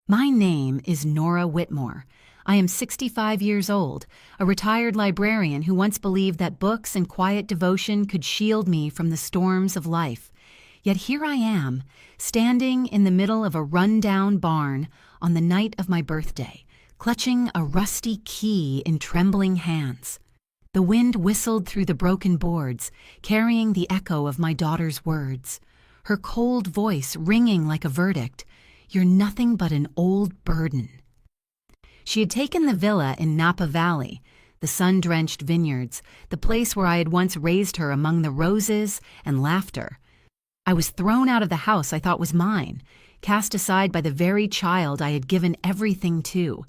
My name is Nora Whitmore. I am 65 years old, a retired librarian who once believed that books and quiet devotion could shield me from the storms of life. Yet here I am, standing in the middle of a run-down barn on the night of my birthday, clutching a rusty key in trembling hands. The wind whistled through the broken boards, carrying the echo of my daughter's words, her cold voice ringing like a verdict. "You're nothing but an old burden." She had taken the villa in Napa Valley, the sun-drenched vineyards, the place where I had once raised her among the roses and laughter. I was thrown out of the house I thought was mine, cast aside by the very child I had given everything to,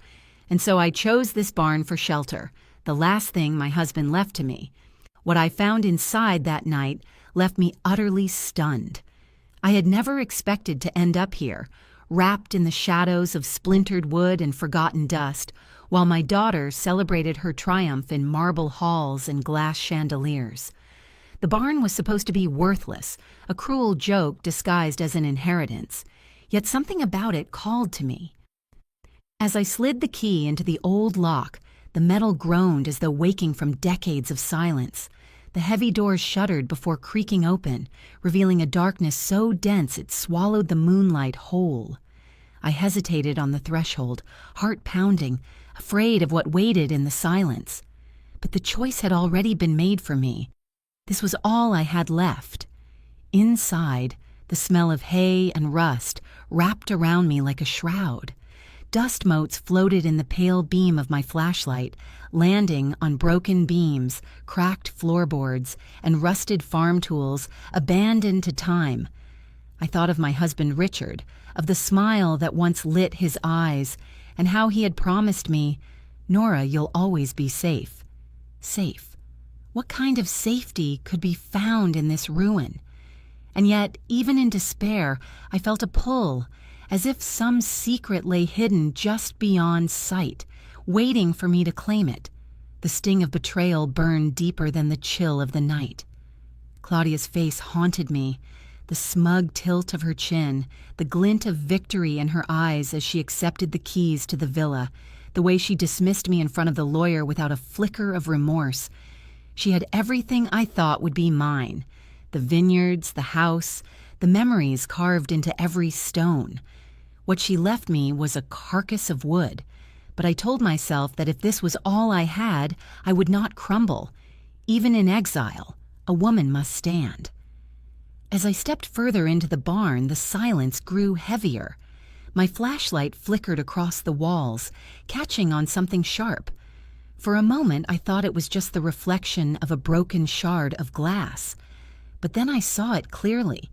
and so I chose this barn for shelter, the last thing my husband left to me. What I found inside that night left me utterly stunned. I had never expected to end up here, wrapped in the shadows of splintered wood and forgotten dust, while my daughter celebrated her triumph in marble halls and glass chandeliers. The barn was supposed to be worthless, a cruel joke disguised as an inheritance, yet something about it called to me. As I slid the key into the old lock, the metal groaned as though waking from decades of silence. The heavy doors shuddered before creaking open, revealing a darkness so dense it swallowed the moonlight whole. I hesitated on the threshold, heart pounding, afraid of what waited in the silence. But the choice had already been made for me. This was all I had left. Inside, the smell of hay and rust wrapped around me like a shroud. Dust motes floated in the pale beam of my flashlight, landing on broken beams, cracked floorboards, and rusted farm tools abandoned to time. I thought of my husband Richard, of the smile that once lit his eyes, and how he had promised me, "Nora, you'll always be safe." Safe. What kind of safety could be found in this ruin? And yet, even in despair, I felt a pull, as if some secret lay hidden just beyond sight, waiting for me to claim it. The sting of betrayal burned deeper than the chill of the night. Claudia's face haunted me, the smug tilt of her chin, the glint of victory in her eyes as she accepted the keys to the villa, the way she dismissed me in front of the lawyer without a flicker of remorse. She had everything I thought would be mine: the vineyards, the house, the memories carved into every stone. What she left me was a carcass of wood, but I told myself that if this was all I had, I would not crumble. Even in exile, a woman must stand. As I stepped further into the barn, the silence grew heavier. My flashlight flickered across the walls, catching on something sharp. For a moment, I thought it was just the reflection of a broken shard of glass. But then I saw it clearly.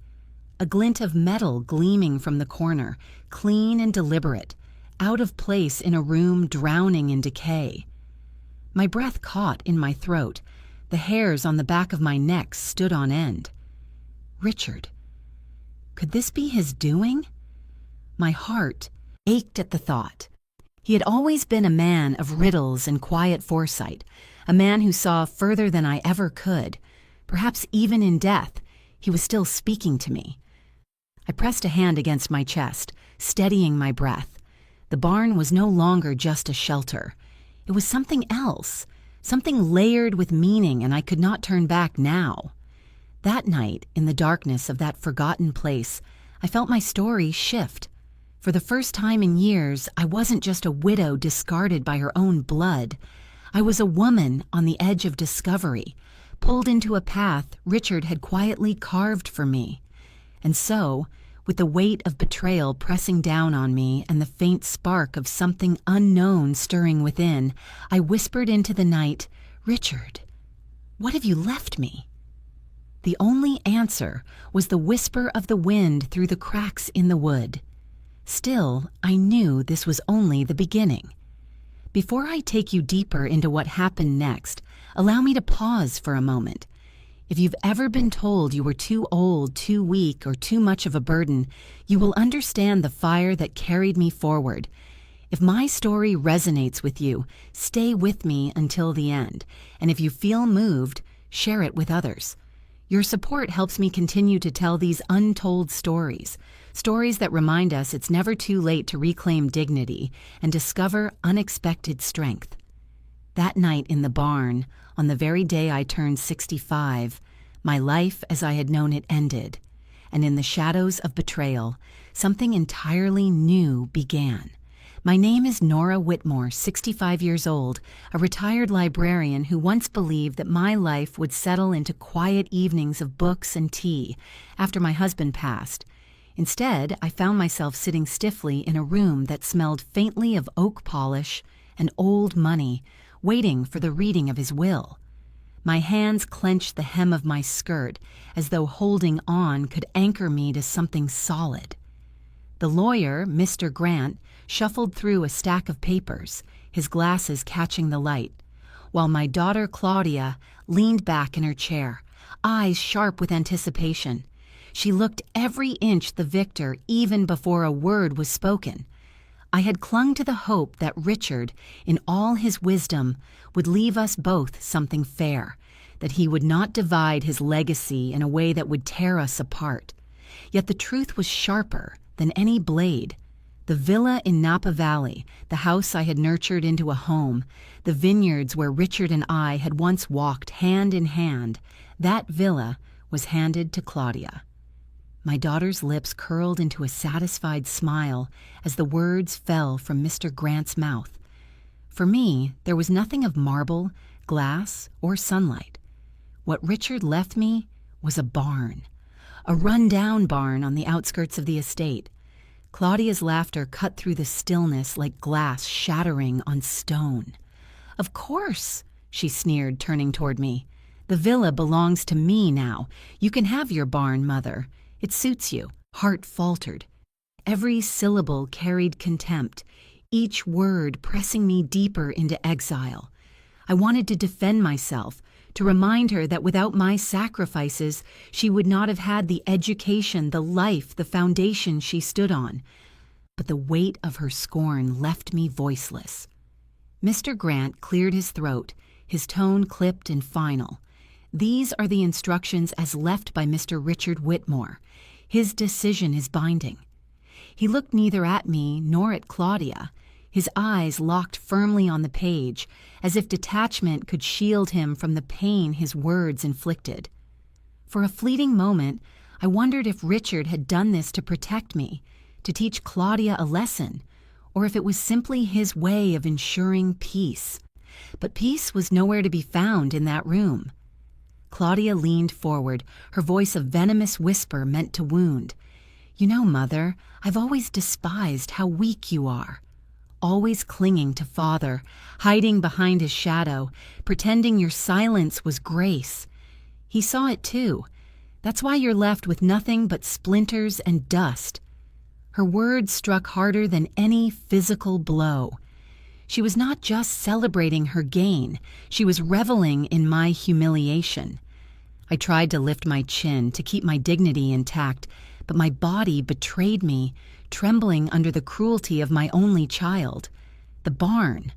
A glint of metal gleaming from the corner, clean and deliberate, out of place in a room drowning in decay. My breath caught in my throat. The hairs on the back of my neck stood on end. Richard. Could this be his doing? My heart ached at the thought. He had always been a man of riddles and quiet foresight, a man who saw further than I ever could. Perhaps even in death, he was still speaking to me. I pressed a hand against my chest, steadying my breath. The barn was no longer just a shelter. It was something else, something layered with meaning, and I could not turn back now. That night, in the darkness of that forgotten place, I felt my story shift. For the first time in years, I wasn't just a widow discarded by her own blood. I was a woman on the edge of discovery, pulled into a path Richard had quietly carved for me. And so, with the weight of betrayal pressing down on me and the faint spark of something unknown stirring within, I whispered into the night, "Richard, what have you left me?" The only answer was the whisper of the wind through the cracks in the wood. Still, I knew this was only the beginning. Before I take you deeper into what happened next, allow me to pause for a moment. If you've ever been told you were too old, too weak, or too much of a burden, you will understand the fire that carried me forward. If my story resonates with you, stay with me until the end, and if you feel moved, share it with others. Your support helps me continue to tell these untold stories, Stories that remind us it's never too late to reclaim dignity and discover unexpected strength. That night in the barn, on the very day I turned 65, my life as I had known it ended, and in the shadows of betrayal, something entirely new began. My name is Nora Whitmore, 65 years old, a retired librarian who once believed that my life would settle into quiet evenings of books and tea after my husband passed. Instead, I found myself sitting stiffly in a room that smelled faintly of oak polish and old money, waiting for the reading of his will. My hands clenched the hem of my skirt, as though holding on could anchor me to something solid. The lawyer, Mr. Grant, shuffled through a stack of papers, his glasses catching the light, while my daughter Claudia leaned back in her chair, eyes sharp with anticipation. She looked every inch the victor even before a word was spoken. I had clung to the hope that Richard, in all his wisdom, would leave us both something fair, that he would not divide his legacy in a way that would tear us apart. Yet the truth was sharper than any blade. The villa in Napa Valley, the house I had nurtured into a home, the vineyards where Richard and I had once walked hand in hand, that villa was handed to Claudia. My daughter's lips curled into a satisfied smile as the words fell from Mr. Grant's mouth. For me, there was nothing of marble, glass, or sunlight. What Richard left me was a barn, a run-down barn on the outskirts of the estate. Claudia's laughter cut through the stillness like glass shattering on stone. "Of course," she sneered, turning toward me. "The villa belongs to me now. You can have your barn, Mother. It suits you." Heart faltered. Every syllable carried contempt, each word pressing me deeper into exile. I wanted to defend myself, to remind her that without my sacrifices, she would not have had the education, the life, the foundation she stood on. But the weight of her scorn left me voiceless. Mr. Grant cleared his throat, his tone clipped and final. "These are the instructions as left by Mr. Richard Whitmore. His decision is binding." He looked neither at me nor at Claudia, his eyes locked firmly on the page, as if detachment could shield him from the pain his words inflicted. For a fleeting moment, I wondered if Richard had done this to protect me, to teach Claudia a lesson, or if it was simply his way of ensuring peace. But peace was nowhere to be found in that room. Claudia leaned forward, her voice a venomous whisper meant to wound. "You know, Mother, I've always despised how weak you are. Always clinging to Father, hiding behind his shadow, pretending your silence was grace. He saw it too. That's why you're left with nothing but splinters and dust." Her words struck harder than any physical blow. She was not just celebrating her gain, she was reveling in my humiliation. I tried to lift my chin to keep my dignity intact, but my body betrayed me, trembling under the cruelty of my only child. The barn.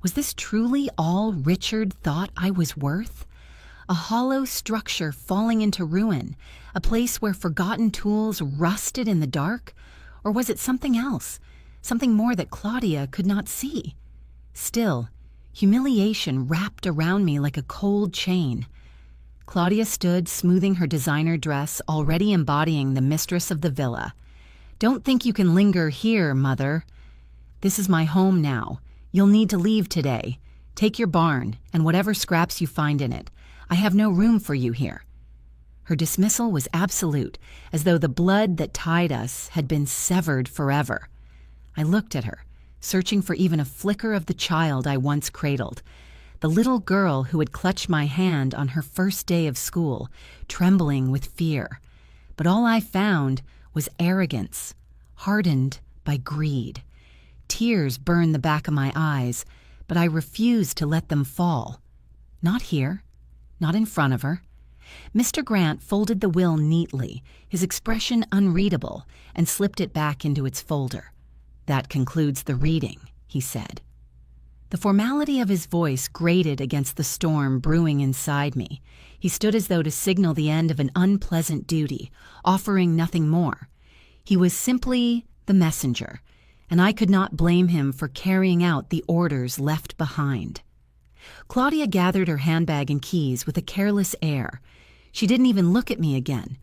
Was this truly all Richard thought I was worth? A hollow structure falling into ruin, a place where forgotten tools rusted in the dark? Or was it something else, something more that Claudia could not see? Still, humiliation wrapped around me like a cold chain. Claudia stood, smoothing her designer dress, already embodying the mistress of the villa. "Don't think you can linger here, Mother. This is my home now. You'll need to leave today. Take your barn and whatever scraps you find in it. I have no room for you here." Her dismissal was absolute, as though the blood that tied us had been severed forever. I looked at her, searching for even a flicker of the child I once cradled, the little girl who had clutched my hand on her first day of school, trembling with fear. But all I found was arrogance, hardened by greed. Tears burned the back of my eyes, but I refused to let them fall. Not here, not in front of her. Mr. Grant folded the will neatly, his expression unreadable, and slipped it back into its folder. "That concludes the reading," he said. The formality of his voice grated against the storm brewing inside me. He stood as though to signal the end of an unpleasant duty, offering nothing more. He was simply the messenger, and I could not blame him for carrying out the orders left behind. Claudia gathered her handbag and keys with a careless air. She didn't even look at me again.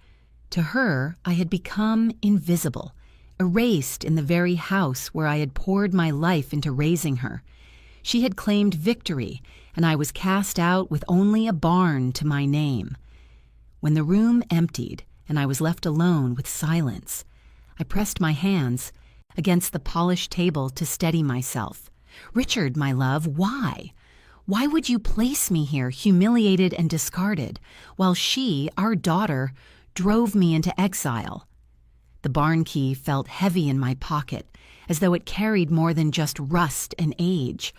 To her, I had become invisible, erased in the very house where I had poured my life into raising her. She had claimed victory, and I was cast out with only a barn to my name. When the room emptied and I was left alone with silence, I pressed my hands against the polished table to steady myself. "Richard, my love, why? Why would you place me here, humiliated and discarded, while she, our daughter, drove me into exile?" The barn key felt heavy in my pocket, as though it carried more than just rust and age.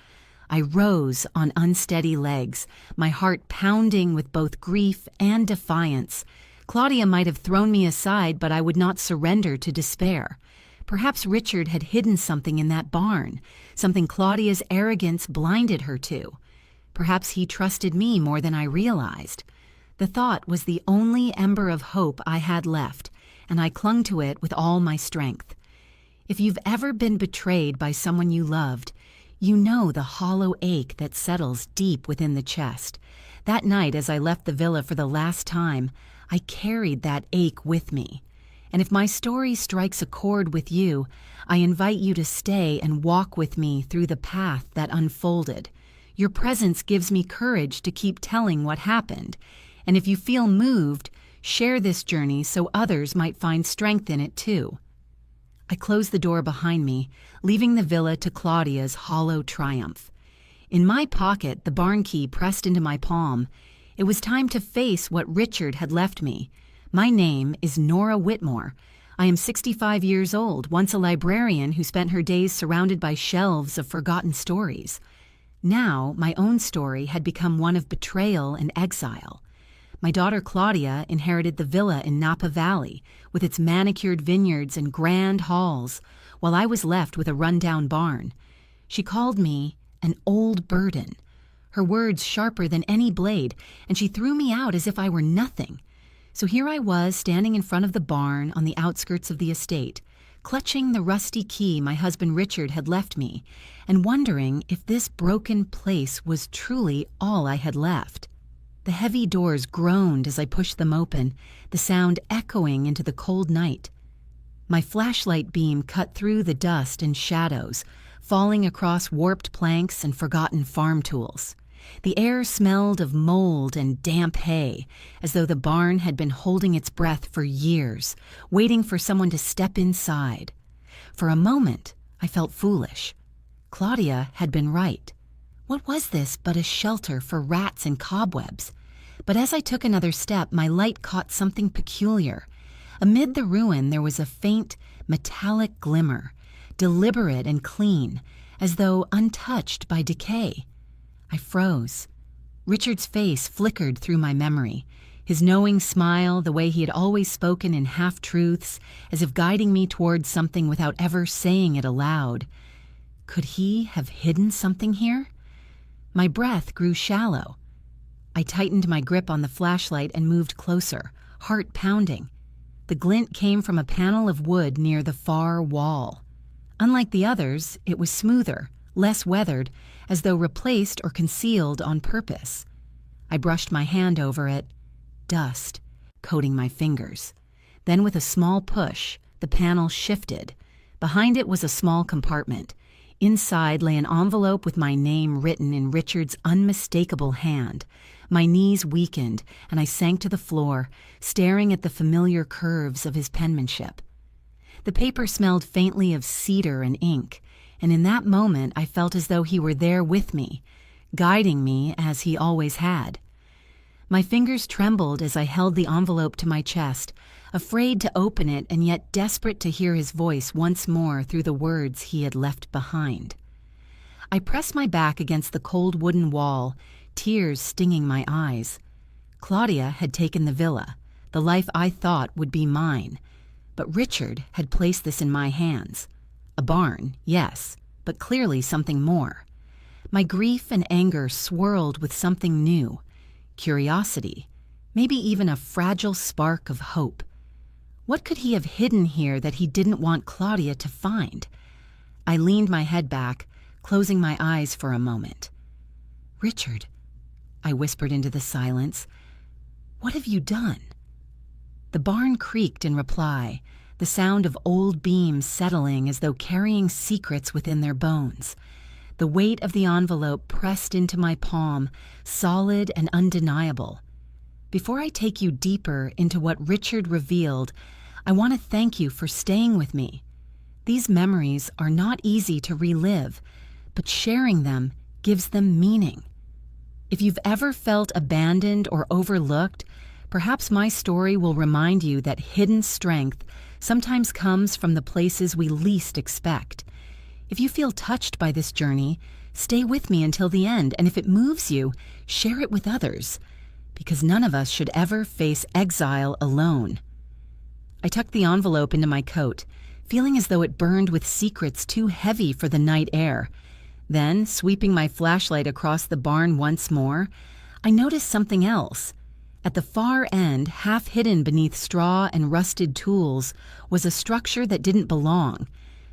I rose on unsteady legs, my heart pounding with both grief and defiance. Claudia might have thrown me aside, but I would not surrender to despair. Perhaps Richard had hidden something in that barn, something Claudia's arrogance blinded her to. Perhaps he trusted me more than I realized. The thought was the only ember of hope I had left, and I clung to it with all my strength. If you've ever been betrayed by someone you loved, you know the hollow ache that settles deep within the chest. That night, as I left the villa for the last time, I carried that ache with me. And if my story strikes a chord with you, I invite you to stay and walk with me through the path that unfolded. Your presence gives me courage to keep telling what happened. And if you feel moved, share this journey so others might find strength in it too. I closed the door behind me, leaving the villa to Claudia's hollow triumph. In my pocket, the barn key pressed into my palm. It was time to face what Richard had left me. My name is Nora Whitmore. I am 65 years old, once a librarian who spent her days surrounded by shelves of forgotten stories. Now, my own story had become one of betrayal and exile. My daughter Claudia inherited the villa in Napa Valley, with its manicured vineyards and grand halls, while I was left with a rundown barn. She called me an old burden, her words sharper than any blade, and she threw me out as if I were nothing. So here I was, standing in front of the barn on the outskirts of the estate, clutching the rusty key my husband Richard had left me, and wondering if this broken place was truly all I had left. The heavy doors groaned as I pushed them open, the sound echoing into the cold night. My flashlight beam cut through the dust and shadows, falling across warped planks and forgotten farm tools. The air smelled of mold and damp hay, as though the barn had been holding its breath for years, waiting for someone to step inside. For a moment, I felt foolish. Claudia had been right. What was this but a shelter for rats and cobwebs? But as I took another step, my light caught something peculiar. Amid the ruin, there was a faint, metallic glimmer, deliberate and clean, as though untouched by decay. I froze. Richard's face flickered through my memory, his knowing smile, the way he had always spoken in half-truths, as if guiding me towards something without ever saying it aloud. Could he have hidden something here? My breath grew shallow. I tightened my grip on the flashlight and moved closer, heart pounding. The glint came from a panel of wood near the far wall. Unlike the others, it was smoother, less weathered, as though replaced or concealed on purpose. I brushed my hand over it, dust coating my fingers. Then with a small push, the panel shifted. Behind it was a small compartment. Inside lay an envelope with my name written in Richard's unmistakable hand. My knees weakened, and I sank to the floor, staring at the familiar curves of his penmanship. The paper smelled faintly of cedar and ink, and in that moment I felt as though he were there with me, guiding me as he always had. My fingers trembled as I held the envelope to my chest, afraid to open it and yet desperate to hear his voice once more through the words he had left behind. I pressed my back against the cold wooden wall, tears stinging my eyes. Claudia had taken the villa, the life I thought would be mine, but Richard had placed this in my hands. A barn, yes, but clearly something more. My grief and anger swirled with something new, curiosity, maybe even a fragile spark of hope. What could he have hidden here that he didn't want Claudia to find? I leaned my head back, closing my eyes for a moment. "Richard," I whispered into the silence, "what have you done?" The barn creaked in reply, the sound of old beams settling as though carrying secrets within their bones. The weight of the envelope pressed into my palm, solid and undeniable. Before I take you deeper into what Richard revealed, I want to thank you for staying with me. These memories are not easy to relive, but sharing them gives them meaning. If you've ever felt abandoned or overlooked, perhaps my story will remind you that hidden strength sometimes comes from the places we least expect. If you feel touched by this journey, stay with me until the end, and if it moves you, share it with others, because none of us should ever face exile alone. I tucked the envelope into my coat, feeling as though it burned with secrets too heavy for the night air. Then, sweeping my flashlight across the barn once more, I noticed something else. At the far end, half hidden beneath straw and rusted tools, was a structure that didn't belong.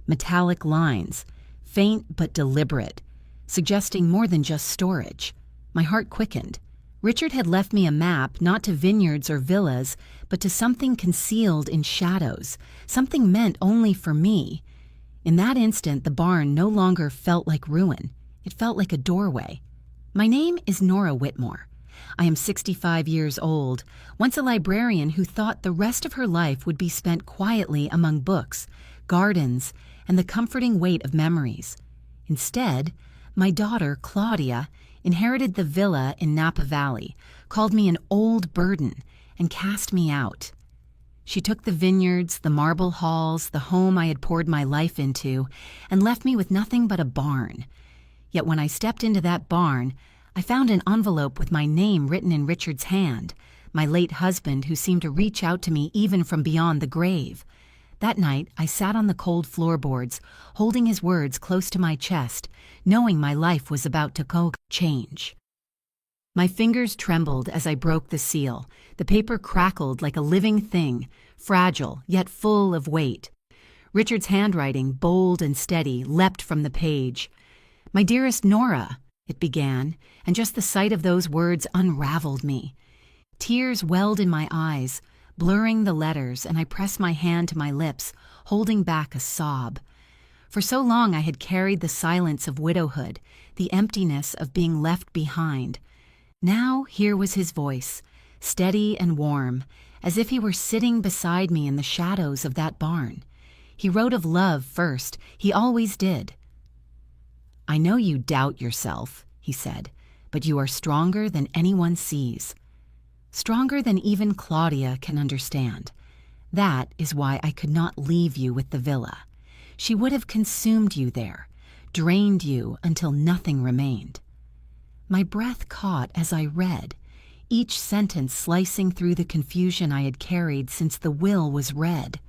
Metallic lines, faint but deliberate, suggesting more than just storage. My heart quickened. Richard had left me a map not to vineyards or villas, but to something concealed in shadows, something meant only for me. In that instant, the barn no longer felt like ruin. It felt like a doorway. My name is Nora Whitmore. I am 65 years old, once a librarian who thought the rest of her life would be spent quietly among books, gardens, and the comforting weight of memories. Instead, my daughter, Claudia, inherited the villa in Napa Valley, called me an old burden, and cast me out. She took the vineyards, the marble halls, the home I had poured my life into, and left me with nothing but a barn. Yet when I stepped into that barn, I found an envelope with my name written in Richard's hand, my late husband who seemed to reach out to me even from beyond the grave. That night, I sat on the cold floorboards, holding his words close to my chest, knowing my life was about to change. My fingers trembled as I broke the seal. The paper crackled like a living thing, fragile yet full of weight. Richard's handwriting, bold and steady, leapt from the page. "My dearest Nora," it began, and just the sight of those words unraveled me. Tears welled in my eyes, blurring the letters, and I pressed my hand to my lips, holding back a sob. For so long I had carried the silence of widowhood, the emptiness of being left behind. Now here was his voice, steady and warm, as if he were sitting beside me in the shadows of that barn. He wrote of love first. He always did. "I know you doubt yourself," he said, "but you are stronger than anyone sees. Stronger than even Claudia can understand. That is why I could not leave you with the villa. She would have consumed you there, drained you until nothing remained." My breath caught as I read, each sentence slicing through the confusion I had carried since the will was read.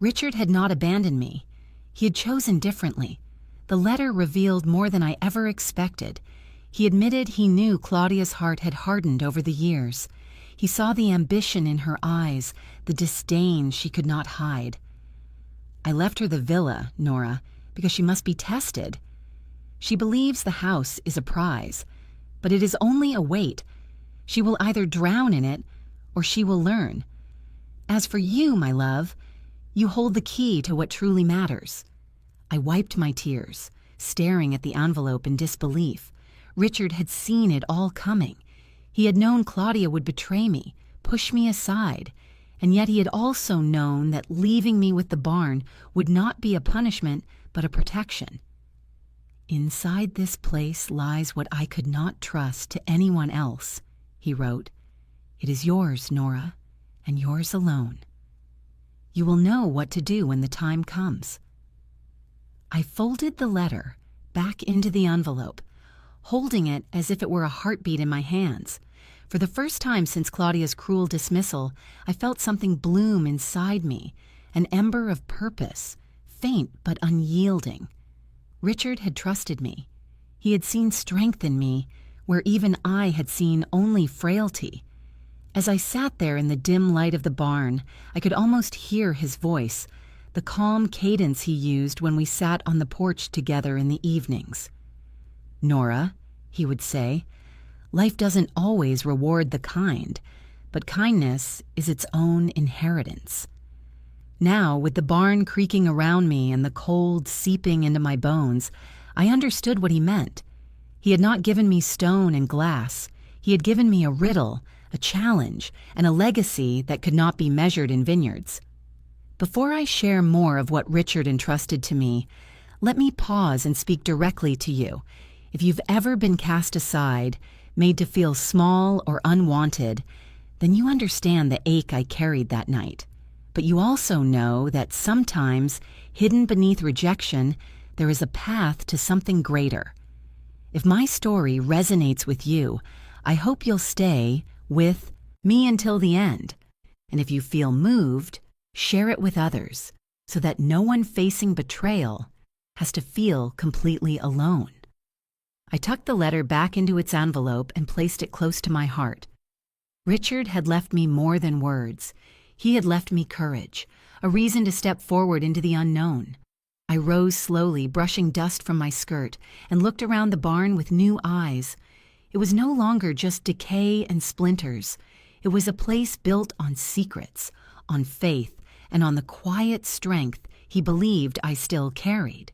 Richard had not abandoned me. He had chosen differently. The letter revealed more than I ever expected. He admitted he knew Claudia's heart had hardened over the years. He saw the ambition in her eyes, the disdain she could not hide. "I left her the villa, Nora, because she must be tested. She believes the house is a prize, but it is only a weight. She will either drown in it, or she will learn. As for you, my love, you hold the key to what truly matters." I wiped my tears, staring at the envelope in disbelief. Richard had seen it all coming. He had known Claudia would betray me, push me aside, and yet he had also known that leaving me with the barn would not be a punishment, but a protection. "Inside this place lies what I could not trust to anyone else," he wrote. "It is yours, Nora, and yours alone. You will know what to do when the time comes." I folded the letter back into the envelope, holding it as if it were a heartbeat in my hands. For the first time since Claudia's cruel dismissal, I felt something bloom inside me, an ember of purpose, faint but unyielding. Richard had trusted me. He had seen strength in me where even I had seen only frailty. As I sat there in the dim light of the barn, I could almost hear his voice, the calm cadence he used when we sat on the porch together in the evenings. "Nora," he would say, "life doesn't always reward the kind, but kindness is its own inheritance." Now, with the barn creaking around me and the cold seeping into my bones, I understood what he meant. He had not given me stone and glass. He had given me a riddle, a challenge, and a legacy that could not be measured in vineyards. Before I share more of what Richard entrusted to me, let me pause and speak directly to you. If you've ever been cast aside, made to feel small or unwanted, then you understand the ache I carried that night. But you also know that sometimes, hidden beneath rejection, there is a path to something greater. If my story resonates with you, I hope you'll stay with me until the end. And if you feel moved, share it with others so that no one facing betrayal has to feel completely alone. I tucked the letter back into its envelope and placed it close to my heart. Richard had left me more than words. He had left me courage, a reason to step forward into the unknown. I rose slowly, brushing dust from my skirt, and looked around the barn with new eyes. It was no longer just decay and splinters. It was a place built on secrets, on faith, and on the quiet strength he believed I still carried.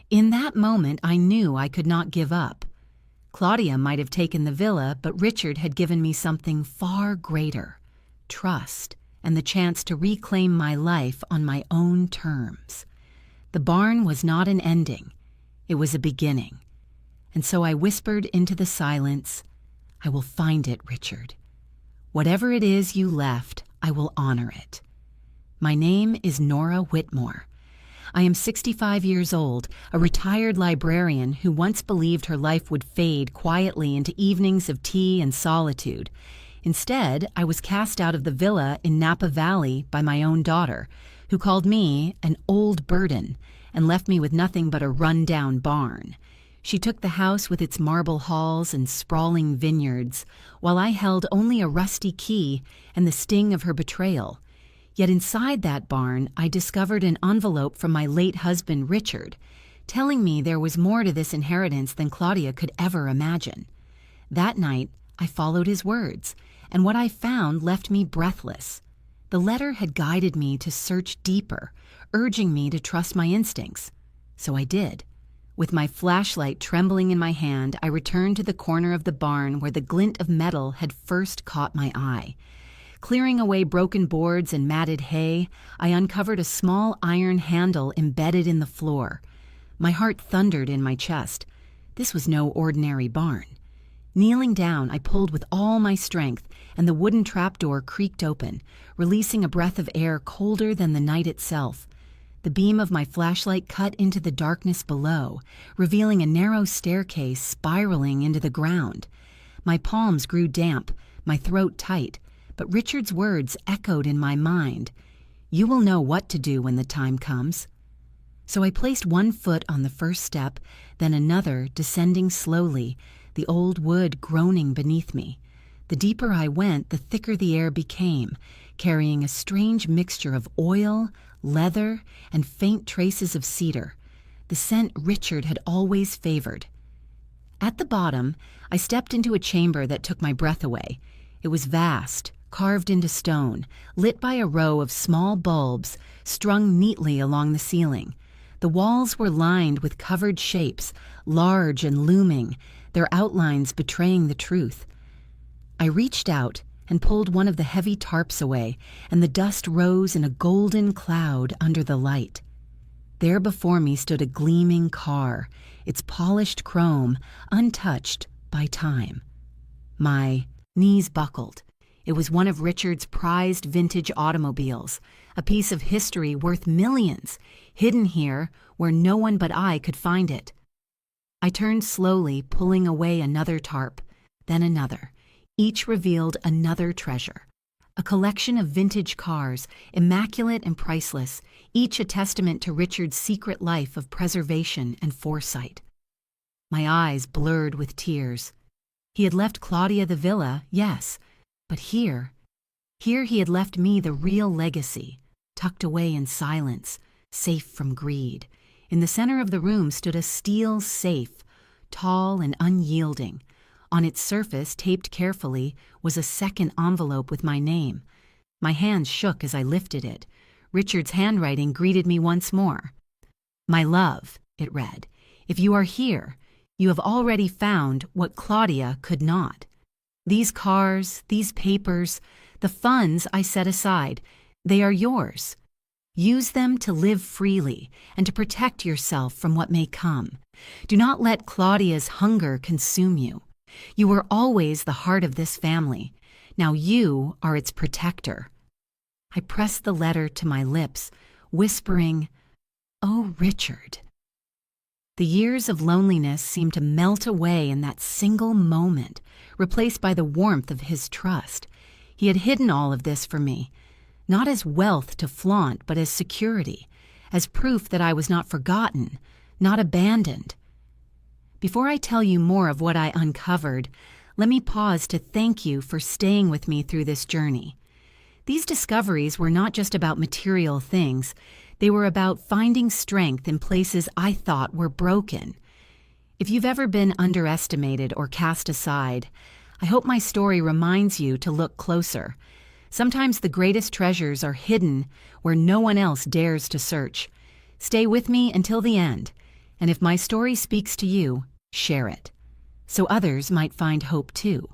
In that moment, I knew I could not give up. Claudia might have taken the villa, but Richard had given me something far greater: trust, and the chance to reclaim my life on my own terms. The barn was not an ending. It was a beginning. And so I whispered into the silence, "I will find it, Richard. Whatever it is you left, I will honor it." My name is Nora Whitmore. I am 65 years old, a retired librarian who once believed her life would fade quietly into evenings of tea and solitude. Instead, I was cast out of the villa in Napa Valley by my own daughter, who called me an old burden and left me with nothing but a run-down barn. She took the house with its marble halls and sprawling vineyards, while I held only a rusty key and the sting of her betrayal. Yet inside that barn, I discovered an envelope from my late husband, Richard, telling me there was more to this inheritance than Claudia could ever imagine. That night, I followed his words, and what I found left me breathless. The letter had guided me to search deeper, urging me to trust my instincts. So I did. With my flashlight trembling in my hand, I returned to the corner of the barn where the glint of metal had first caught my eye. Clearing away broken boards and matted hay, I uncovered a small iron handle embedded in the floor. My heart thundered in my chest. This was no ordinary barn. Kneeling down, I pulled with all my strength, and the wooden trapdoor creaked open, releasing a breath of air colder than the night itself. The beam of my flashlight cut into the darkness below, revealing a narrow staircase spiraling into the ground. My palms grew damp, my throat tight, but Richard's words echoed in my mind. "You will know what to do when the time comes." So I placed one foot on the first step, then another, descending slowly, the old wood groaning beneath me. The deeper I went, the thicker the air became, carrying a strange mixture of oil, leather, and faint traces of cedar, the scent Richard had always favored. At the bottom, I stepped into a chamber that took my breath away. It was vast, carved into stone, lit by a row of small bulbs strung neatly along the ceiling. The walls were lined with covered shapes, large and looming, their outlines betraying the truth. I reached out and pulled one of the heavy tarps away, and the dust rose in a golden cloud under the light. There before me stood a gleaming car, its polished chrome untouched by time. My knees buckled. It was one of Richard's prized vintage automobiles, a piece of history worth millions, hidden here where no one but I could find it. I turned slowly, pulling away another tarp, then another. Each revealed another treasure. A collection of vintage cars, immaculate and priceless, each a testament to Richard's secret life of preservation and foresight. My eyes blurred with tears. He had left Claudia the villa, yes, But here he had left me the real legacy, tucked away in silence, safe from greed. In the center of the room stood a steel safe, tall and unyielding. On its surface, taped carefully, was a second envelope with my name. My hands shook as I lifted it. Richard's handwriting greeted me once more. "My love," it read, "if you are here, you have already found what Claudia could not. These cars, these papers, the funds I set aside, they are yours. Use them to live freely and to protect yourself from what may come. Do not let Claudia's hunger consume you. You were always the heart of this family. Now you are its protector." I pressed the letter to my lips, whispering, "Oh, Richard." The years of loneliness seemed to melt away in that single moment, replaced by the warmth of his trust. He had hidden all of this for me, not as wealth to flaunt, but as security, as proof that I was not forgotten, not abandoned. Before I tell you more of what I uncovered, let me pause to thank you for staying with me through this journey. These discoveries were not just about material things. They were about finding strength in places I thought were broken. If you've ever been underestimated or cast aside, I hope my story reminds you to look closer. Sometimes the greatest treasures are hidden where no one else dares to search. Stay with me until the end, and if my story speaks to you, share it, so others might find hope too.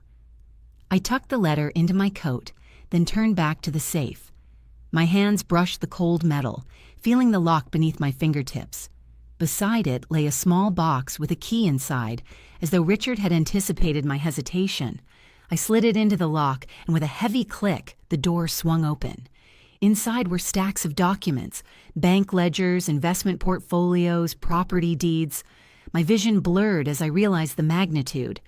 I tucked the letter into my coat, then turned back to the safe. My hands brushed the cold metal, feeling the lock beneath my fingertips. Beside it lay a small box with a key inside, as though Richard had anticipated my hesitation. I slid it into the lock, and with a heavy click, the door swung open. Inside were stacks of documents, bank ledgers, investment portfolios, property deeds. My vision blurred as I realized the magnitude.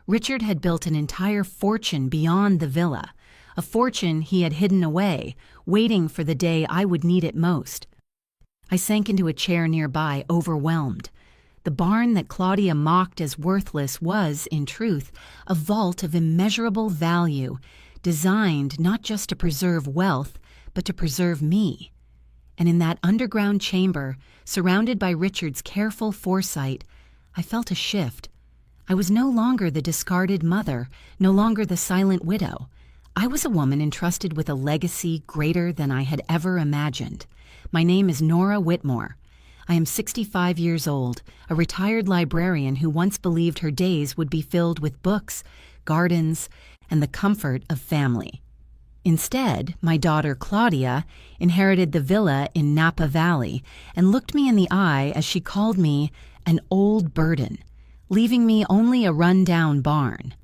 Richard had built an entire fortune beyond the villa, a fortune he had hidden away, waiting for the day I would need it most. I sank into a chair nearby, overwhelmed. The barn that Claudia mocked as worthless was, in truth, a vault of immeasurable value, designed not just to preserve wealth, but to preserve me. And in that underground chamber, surrounded by Richard's careful foresight, I felt a shift. I was no longer the discarded mother, no longer the silent widow. I was a woman entrusted with a legacy greater than I had ever imagined. My name is Nora Whitmore. I am 65 years old, a retired librarian who once believed her days would be filled with books, gardens, and the comfort of family. Instead, my daughter Claudia inherited the villa in Napa Valley and looked me in the eye as she called me an old burden, leaving me only a run-down barn.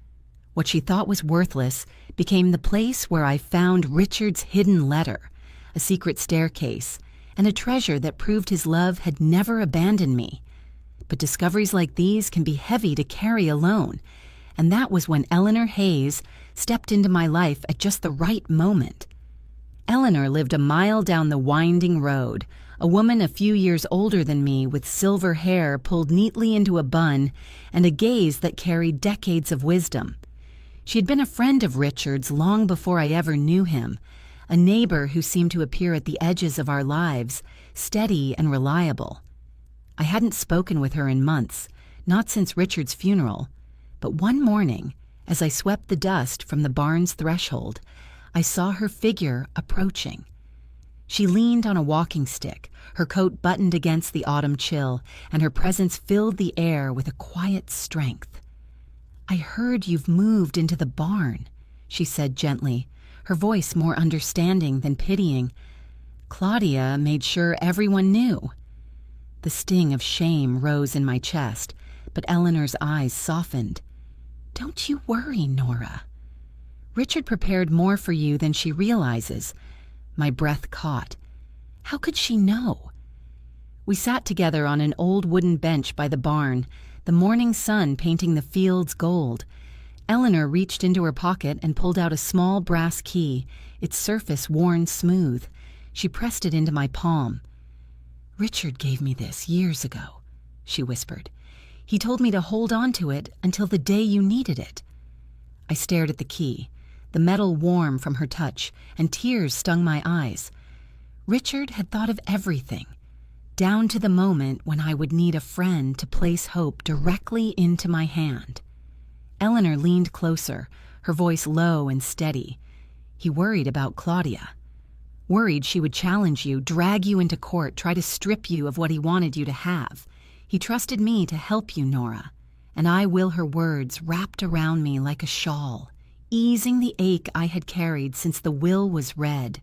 What she thought was worthless became the place where I found Richard's hidden letter, a secret staircase, and a treasure that proved his love had never abandoned me. But discoveries like these can be heavy to carry alone, and that was when Eleanor Hayes stepped into my life at just the right moment. Eleanor lived a mile down the winding road, a woman a few years older than me with silver hair pulled neatly into a bun and a gaze that carried decades of wisdom. She had been a friend of Richard's long before I ever knew him, a neighbor who seemed to appear at the edges of our lives, steady and reliable. I hadn't spoken with her in months, not since Richard's funeral, but one morning, as I swept the dust from the barn's threshold, I saw her figure approaching. She leaned on a walking stick, her coat buttoned against the autumn chill, and her presence filled the air with a quiet strength. "I heard you've moved into the barn," she said gently, her voice more understanding than pitying. Claudia made sure everyone knew. The sting of shame rose in my chest, but Eleanor's eyes softened. "Don't you worry, Nora. Richard prepared more for you than she realizes." My breath caught. How could she know? We sat together on an old wooden bench by the barn, the morning sun painting the fields gold. Eleanor reached into her pocket and pulled out a small brass key, its surface worn smooth. She pressed it into my palm. "Richard gave me this years ago," she whispered. "He told me to hold on to it until the day you needed it." I stared at the key. the metal warm from her touch, and tears stung my eyes. Richard had thought of everything, down to the moment when I would need a friend to place hope directly into my hand. Eleanor leaned closer, her voice low and steady. He worried about Claudia. Worried she would challenge you, drag you into court, try to strip you of what he wanted you to have. He trusted me to help you, Nora, and I will her words wrapped around me like a shawl, easing the ache I had carried since the will was read.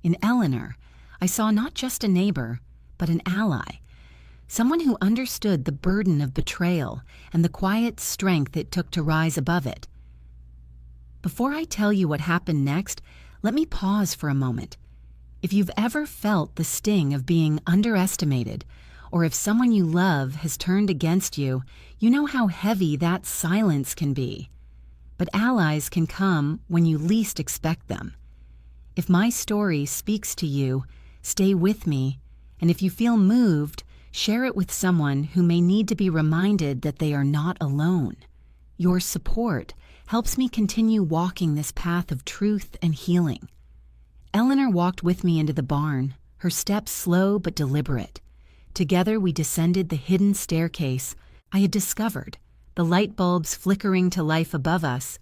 In Eleanor, I saw not just a neighbor, but an ally, someone who understood the burden of betrayal and the quiet strength it took to rise above it. Before I tell you what happened next, let me pause for a moment. If you've ever felt the sting of being underestimated, or if someone you love has turned against you, you know how heavy that silence can be. But allies can come when you least expect them. If my story speaks to you, stay with me, and if you feel moved, share it with someone who may need to be reminded that they are not alone. Your support helps me continue walking this path of truth and healing. Eleanor walked with me into the barn, her steps slow but deliberate. Together we descended the hidden staircase I had discovered, the light bulbs flickering to life above us.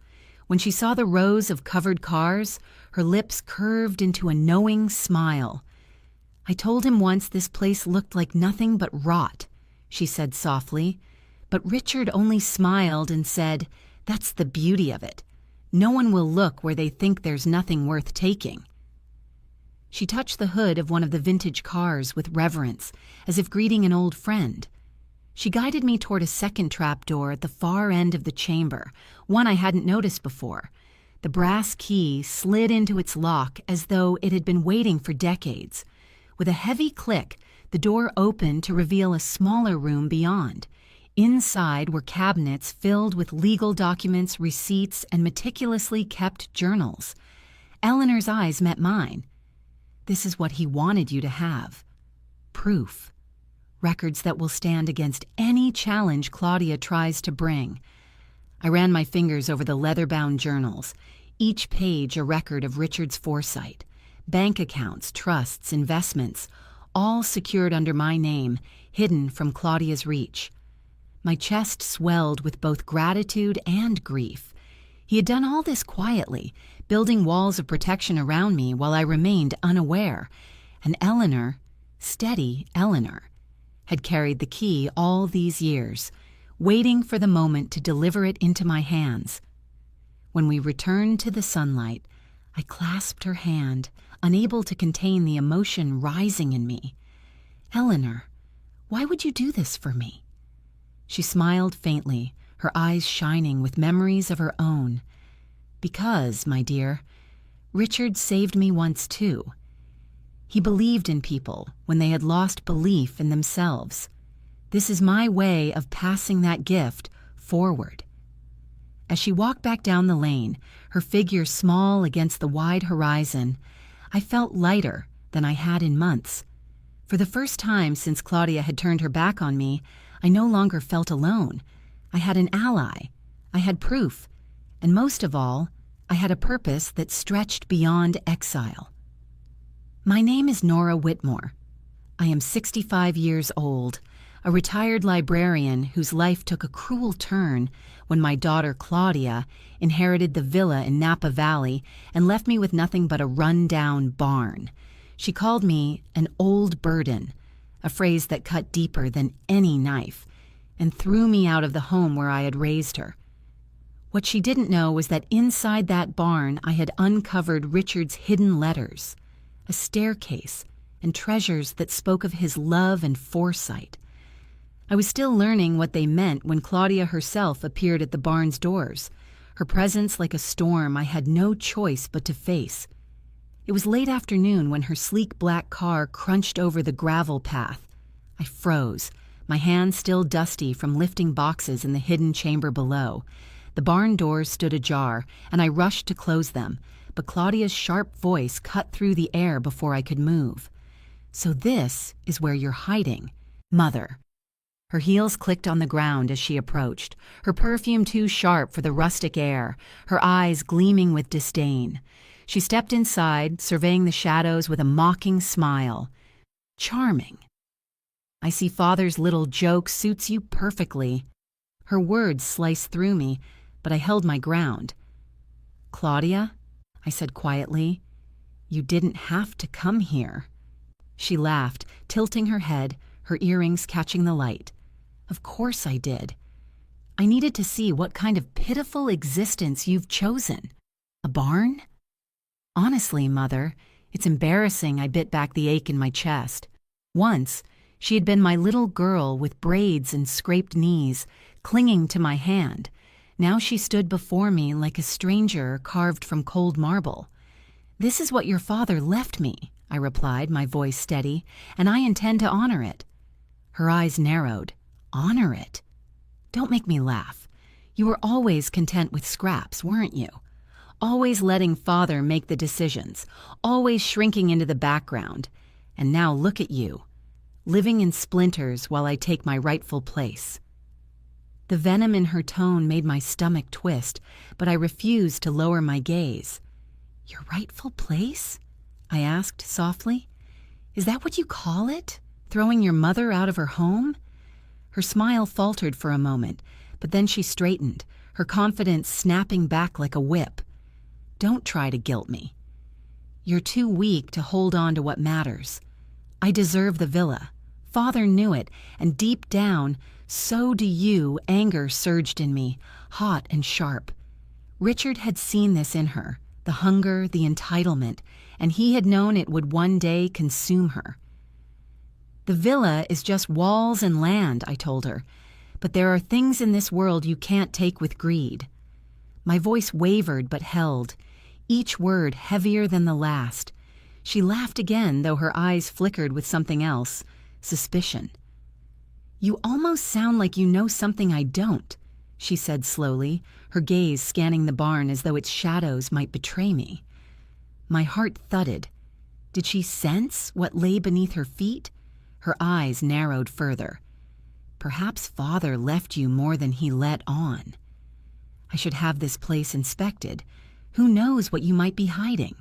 When she saw the rows of covered cars, her lips curved into a knowing smile. "I told him once this place looked like nothing but rot," she said softly, but Richard only smiled and said, "That's the beauty of it. No one will look where they think there's nothing worth taking." She touched the hood of one of the vintage cars with reverence, as if greeting an old friend. She guided me toward a second trap door at the far end of the chamber, one I hadn't noticed before. The brass key slid into its lock as though it had been waiting for decades. With a heavy click, the door opened to reveal a smaller room beyond. Inside were cabinets filled with legal documents, receipts, and meticulously kept journals. Eleanor's eyes met mine. "This is what he wanted you to have. Proof. Records that will stand against any challenge Claudia tries to bring." I ran my fingers over the leather-bound journals, each page a record of Richard's foresight. Bank accounts, trusts, investments, all secured under my name, hidden from Claudia's reach. My chest swelled with both gratitude and grief. He had done all this quietly, building walls of protection around me while I remained unaware, and Eleanor, steady Eleanor, had carried the key all these years, waiting for the moment to deliver it into my hands. When we returned to the sunlight, I clasped her hand, unable to contain the emotion rising in me. "Eleanor, why would you do this for me?" She smiled faintly, her eyes shining with memories of her own. "Because, my dear, Richard saved me once too. He believed in people when they had lost belief in themselves. This is my way of passing that gift forward." As she walked back down the lane, her figure small against the wide horizon, I felt lighter than I had in months. For the first time since Claudia had turned her back on me, I no longer felt alone. I had an ally. I had proof. And most of all, I had a purpose that stretched beyond exile. My name is Nora Whitmore. I am 65 years old, a retired librarian whose life took a cruel turn when my daughter Claudia inherited the villa in Napa Valley and left me with nothing but a run-down barn. She called me an old burden, a phrase that cut deeper than any knife, and threw me out of the home where I had raised her. What she didn't know was that inside that barn I had uncovered Richard's hidden letters, a staircase, and treasures that spoke of his love and foresight. I was still learning what they meant when Claudia herself appeared at the barn's doors, her presence like a storm I had no choice but to face. It was late afternoon when her sleek black car crunched over the gravel path. I froze, my hands still dusty from lifting boxes in the hidden chamber below. The barn doors stood ajar, and I rushed to close them, but Claudia's sharp voice cut through the air before I could move. "So this is where you're hiding, Mother." Her heels clicked on the ground as she approached, her perfume too sharp for the rustic air, her eyes gleaming with disdain. She stepped inside, surveying the shadows with a mocking smile. Charming. I see Father's little joke suits you perfectly. Her words sliced through me, but I held my ground. Claudia, I said quietly, you didn't have to come here. She laughed, tilting her head, her earrings catching the light. Of course I did. I needed to see what kind of pitiful existence you've chosen. A barn? Honestly, Mother, it's embarrassing. I bit back the ache in my chest. Once, she had been my little girl with braids and scraped knees, clinging to my hand. Now she stood before me like a stranger carved from cold marble. This is what your father left me, I replied, my voice steady, and I intend to honor it. Her eyes narrowed. Honor it? Don't make me laugh. You were always content with scraps, weren't you? Always letting Father make the decisions, always shrinking into the background. And now look at you, living in splinters while I take my rightful place. The venom in her tone made my stomach twist, but I refused to lower my gaze. Your rightful place? I asked softly. Is that what you call it? Throwing your mother out of her home? Her smile faltered for a moment, but then she straightened, her confidence snapping back like a whip. Don't try to guilt me. You're too weak to hold on to what matters. I deserve the villa. Father knew it, and deep down, so do you. Anger surged in me, hot and sharp. Richard had seen this in her, the hunger, the entitlement, and he had known it would one day consume her. The villa is just walls and land, I told her, but there are things in this world you can't take with greed. My voice wavered but held, each word heavier than the last. She laughed again, though her eyes flickered with something else, suspicion. You almost sound like you know something I don't, she said slowly, her gaze scanning the barn as though its shadows might betray me. My heart thudded. Did she sense what lay beneath her feet? Her eyes narrowed further. Perhaps Father left you more than he let on. I should have this place inspected. Who knows what you might be hiding?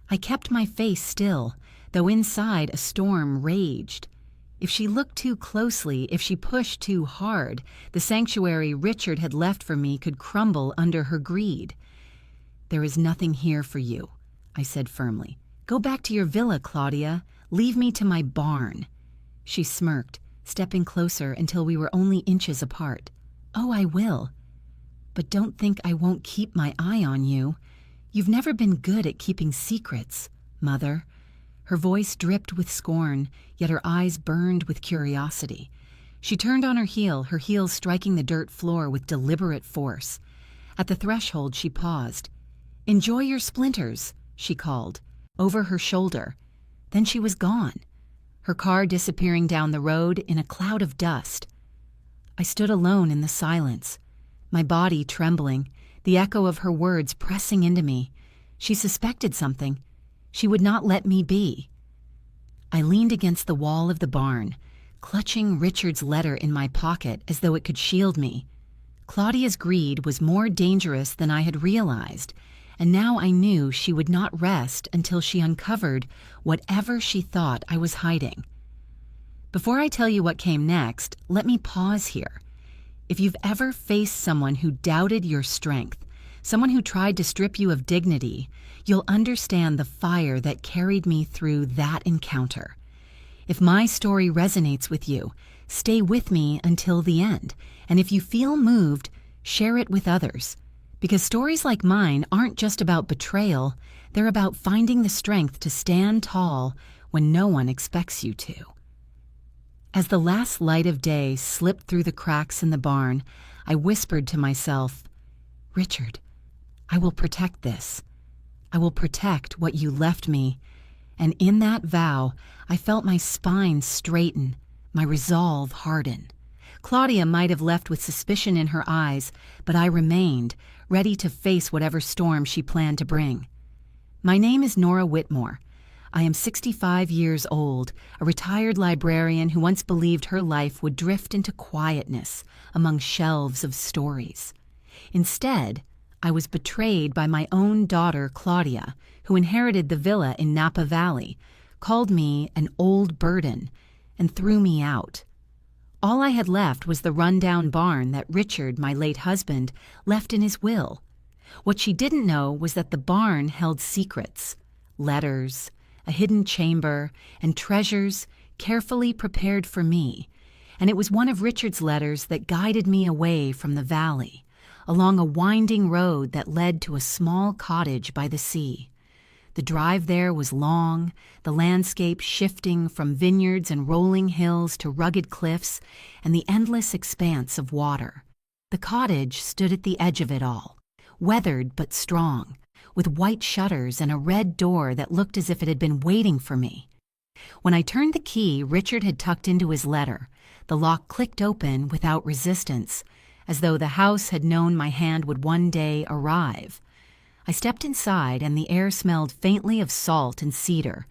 I kept my face still, though inside a storm raged. If she looked too closely, if she pushed too hard, the sanctuary Richard had left for me could crumble under her greed. There is nothing here for you, I said firmly. Go back to your villa, Claudia. Leave me to my barn. She smirked, stepping closer until we were only inches apart. Oh, I will. But don't think I won't keep my eye on you. You've never been good at keeping secrets, Mother. Her voice dripped with scorn, yet her eyes burned with curiosity. She turned on her heel, her heels striking the dirt floor with deliberate force. At the threshold, she paused. Enjoy your splinters, she called, over her shoulder. Then she was gone, her car disappearing down the road in a cloud of dust. I stood alone in the silence, my body trembling, the echo of her words pressing into me. She suspected something. She would not let me be. I leaned against the wall of the barn, clutching Richard's letter in my pocket as though it could shield me. Claudia's greed was more dangerous than I had realized, and now I knew she would not rest until she uncovered whatever she thought I was hiding. Before I tell you what came next, let me pause here. If you've ever faced someone who doubted your strength, someone who tried to strip you of dignity, you'll understand the fire that carried me through that encounter. If my story resonates with you, stay with me until the end, and if you feel moved, share it with others. Because stories like mine aren't just about betrayal, they're about finding the strength to stand tall when no one expects you to. As the last light of day slipped through the cracks in the barn, I whispered to myself, Richard, I will protect this. I will protect what you left me. And in that vow, I felt my spine straighten, my resolve harden. Claudia might have left with suspicion in her eyes, but I remained, ready to face whatever storm she planned to bring. My name is Nora Whitmore. I am 65 years old, a retired librarian who once believed her life would drift into quietness among shelves of stories. Instead, I was betrayed by my own daughter, Claudia, who inherited the villa in Napa Valley, called me an old burden, and threw me out. All I had left was the rundown barn that Richard, my late husband, left in his will. What she didn't know was that the barn held secrets, letters, a hidden chamber, and treasures carefully prepared for me, and it was one of Richard's letters that guided me away from the valley, along a winding road that led to a small cottage by the sea. The drive there was long, the landscape shifting from vineyards and rolling hills to rugged cliffs and the endless expanse of water. The cottage stood at the edge of it all, weathered but strong, with white shutters and a red door that looked as if it had been waiting for me. When I turned the key Richard had tucked into his letter, the lock clicked open without resistance, as though the house had known my hand would one day arrive. I stepped inside, and the air smelled faintly of salt and cedar,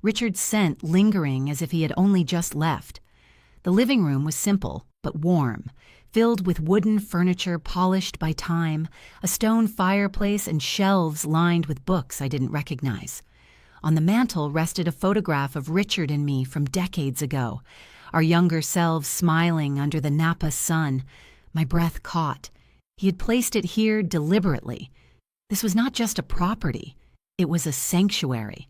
Richard's scent lingering as if he had only just left. The living room was simple but warm, filled with wooden furniture polished by time, a stone fireplace, and shelves lined with books I didn't recognize. On the mantel rested a photograph of Richard and me from decades ago, our younger selves smiling under the Napa sun. My breath caught. He had placed it here deliberately. This was not just a property, it was a sanctuary.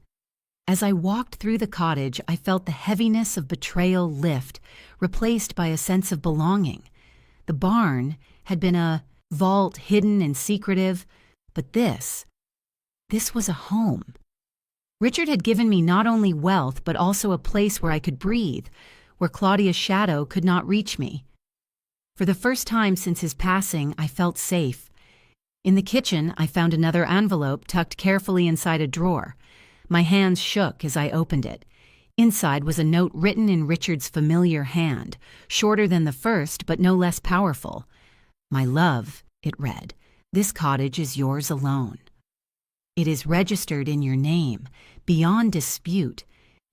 As I walked through the cottage, I felt the heaviness of betrayal lift, replaced by a sense of belonging. The barn had been a vault hidden and secretive, but this was a home. Richard had given me not only wealth, but also a place where I could breathe, where Claudia's shadow could not reach me. For the first time since his passing, I felt safe. In the kitchen, I found another envelope tucked carefully inside a drawer. My hands shook as I opened it. Inside was a note written in Richard's familiar hand, shorter than the first but no less powerful. "My love," it read, "this cottage is yours alone. It is registered in your name, beyond dispute.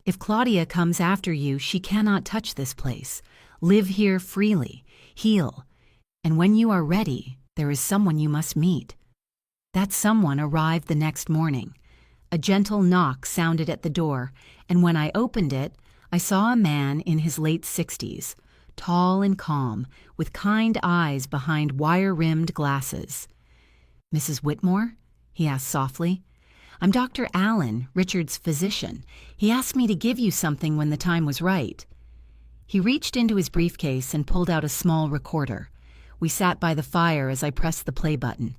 If Claudia comes after you, she cannot touch this place. Live here freely, heal, and when you are ready, there is someone you must meet." That someone arrived the next morning. A gentle knock sounded at the door, and when I opened it, I saw a man in his late 60s, tall and calm, with kind eyes behind wire-rimmed glasses. "Mrs. Whitmore?" he asked softly. "I'm Dr. Allen, Richard's physician. He asked me to give you something when the time was right." He reached into his briefcase and pulled out a small recorder. We sat by the fire as I pressed the play button.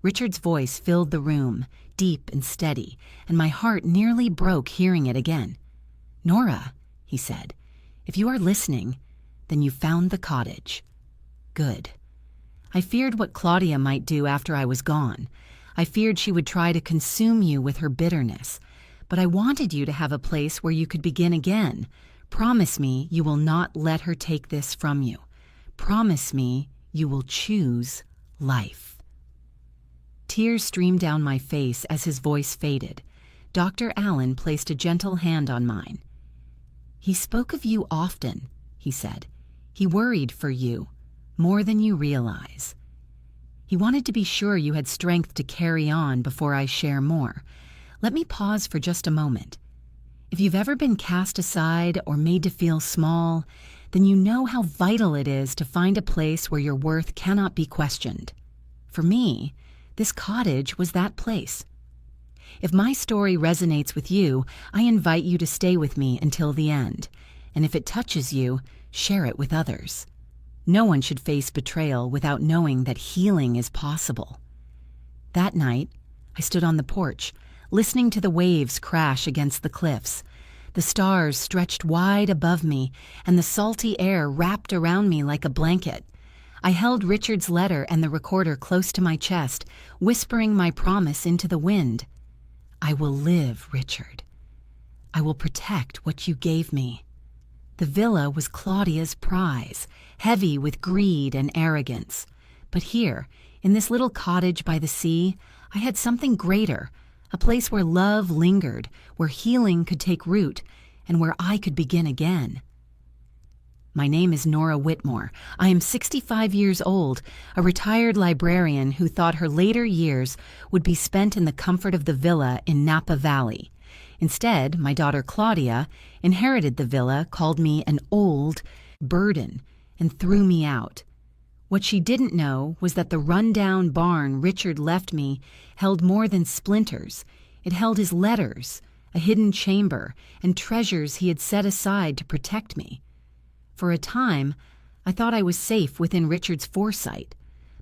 Richard's voice filled the room, deep and steady, and my heart nearly broke hearing it again. "Nora," he said, "if you are listening, then you found the cottage. Good. I feared what Claudia might do after I was gone. I feared she would try to consume you with her bitterness, but I wanted you to have a place where you could begin again. Promise me you will not let her take this from you. Promise me you will choose life." Tears streamed down my face as his voice faded. Dr. Allen placed a gentle hand on mine. "He spoke of you often," he said. "He worried for you, more than you realize. He wanted to be sure you had strength to carry on before I share more. Let me pause for just a moment. If you've ever been cast aside or made to feel small, then you know how vital it is to find a place where your worth cannot be questioned. For me, this cottage was that place. If my story resonates with you, I invite you to stay with me until the end, and if it touches you, share it with others. No one should face betrayal without knowing that healing is possible. That night, I stood on the porch, listening to the waves crash against the cliffs. The stars stretched wide above me, and the salty air wrapped around me like a blanket. I held Richard's letter and the recorder close to my chest, whispering my promise into the wind. "I will live, Richard. I will protect what you gave me." The villa was Claudia's prize, heavy with greed and arrogance. But here, in this little cottage by the sea, I had something greater, a place where love lingered, where healing could take root, and where I could begin again. My name is Nora Whitmore. I am 65 years old, a retired librarian who thought her later years would be spent in the comfort of the villa in Napa Valley. Instead, my daughter Claudia inherited the villa, called me an old burden, and threw me out. What she didn't know was that the rundown barn Richard left me held more than splinters. It held his letters, a hidden chamber, and treasures he had set aside to protect me. For a time, I thought I was safe within Richard's foresight,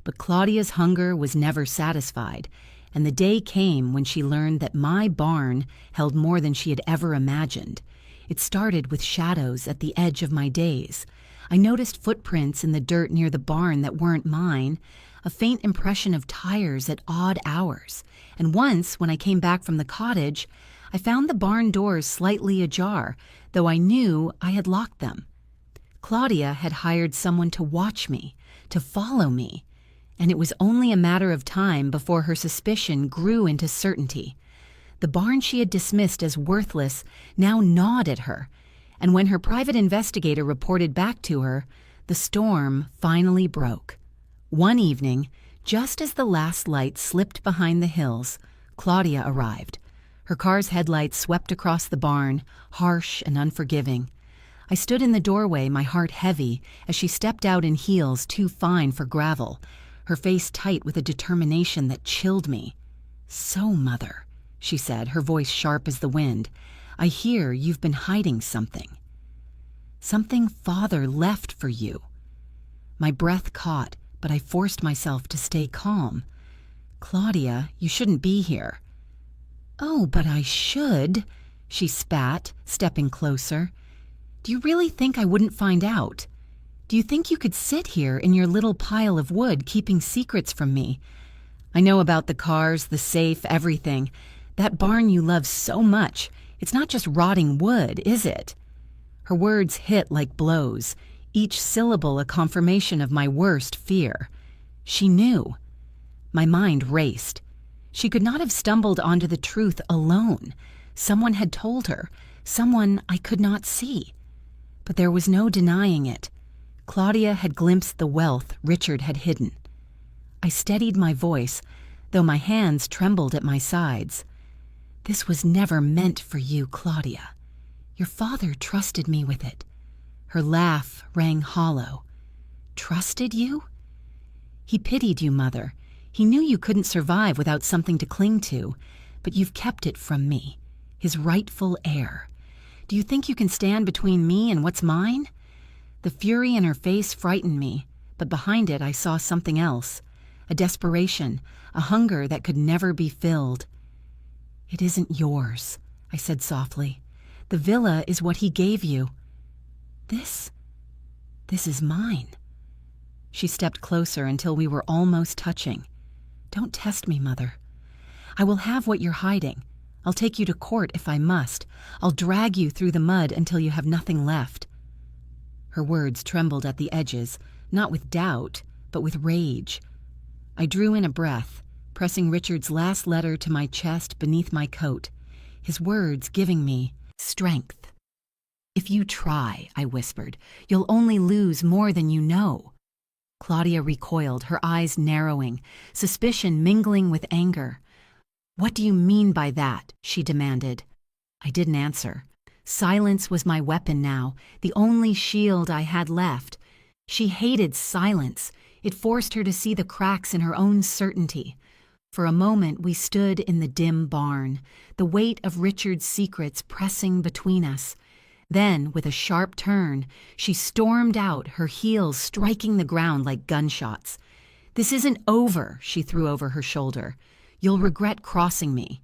but Claudia's hunger was never satisfied, and the day came when she learned that my barn held more than she had ever imagined. It started with shadows at the edge of my days. I noticed footprints in the dirt near the barn that weren't mine, a faint impression of tires at odd hours, and once, when I came back from the cottage, I found the barn doors slightly ajar, though I knew I had locked them. Claudia had hired someone to watch me, to follow me, and it was only a matter of time before her suspicion grew into certainty. The barn she had dismissed as worthless now gnawed at her, and when her private investigator reported back to her, the storm finally broke. One evening, just as the last light slipped behind the hills, Claudia arrived. Her car's headlights swept across the barn, harsh and unforgiving. I stood in the doorway, my heart heavy, as she stepped out in heels too fine for gravel, her face tight with a determination that chilled me. "So, Mother," she said, her voice sharp as the wind, "I hear you've been hiding something. Something Father left for you." My breath caught, but I forced myself to stay calm. "Claudia, you shouldn't be here." "Oh, but I should," she spat, stepping closer. "Do you really think I wouldn't find out? Do you think you could sit here in your little pile of wood keeping secrets from me? I know about the cars, the safe, everything. That barn you love so much, it's not just rotting wood, is it?" Her words hit like blows, each syllable a confirmation of my worst fear. She knew. My mind raced. She could not have stumbled onto the truth alone. Someone had told her, someone I could not see. But there was no denying it. Claudia had glimpsed the wealth Richard had hidden. I steadied my voice, though my hands trembled at my sides. "This was never meant for you, Claudia. Your father trusted me with it." Her laugh rang hollow. "Trusted you?" "He pitied you, Mother. He knew you couldn't survive without something to cling to, but you've kept it from me, his rightful heir. Do you think you can stand between me and what's mine?" The fury in her face frightened me, but behind it I saw something else, a desperation, a hunger that could never be filled. "It isn't yours," I said softly. "The villa is what he gave you. This is mine." She stepped closer until we were almost touching. "Don't test me, Mother. I will have what you're hiding. I'll take you to court if I must. I'll drag you through the mud until you have nothing left." Her words trembled at the edges, not with doubt, but with rage. I drew in a breath, pressing Richard's last letter to my chest beneath my coat, his words giving me strength. "If you try," I whispered, "you'll only lose more than you know." Claudia recoiled, her eyes narrowing, suspicion mingling with anger. "What do you mean by that?" she demanded. I didn't answer. Silence was my weapon now, the only shield I had left. She hated silence. It forced her to see the cracks in her own certainty. For a moment we stood in the dim barn, the weight of Richard's secrets pressing between us. Then, with a sharp turn, she stormed out, her heels striking the ground like gunshots. "This isn't over," she threw over her shoulder. "You'll regret crossing me."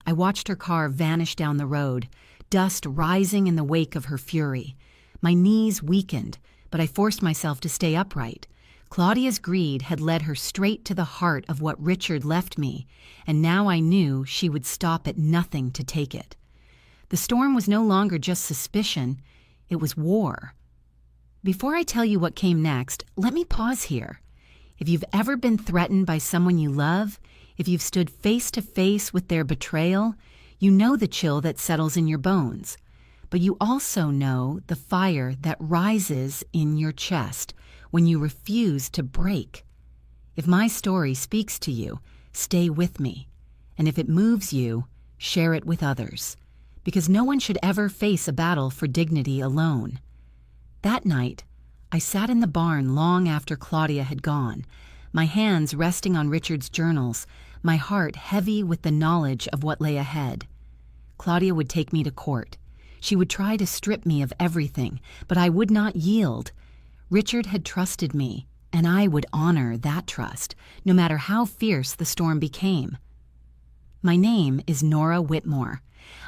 I watched her car vanish down the road, dust rising in the wake of her fury. My knees weakened, but I forced myself to stay upright. Claudia's greed had led her straight to the heart of what Richard left me, and now I knew she would stop at nothing to take it. The storm was no longer just suspicion, it was war. Before I tell you what came next, let me pause here. If you've ever been threatened by someone you love, If you've stood face to face with their betrayal, you know the chill that settles in your bones. But you also know the fire that rises in your chest when you refuse to break. If my story speaks to you, stay with me. And if it moves you, share it with others. Because no one should ever face a battle for dignity alone. That night, I sat in the barn long after Claudia had gone, my hands resting on Richard's journals, my heart heavy with the knowledge of what lay ahead. Claudia would take me to court. She would try to strip me of everything, but I would not yield. Richard had trusted me, and I would honor that trust, no matter how fierce the storm became. My name is Nora Whitmore.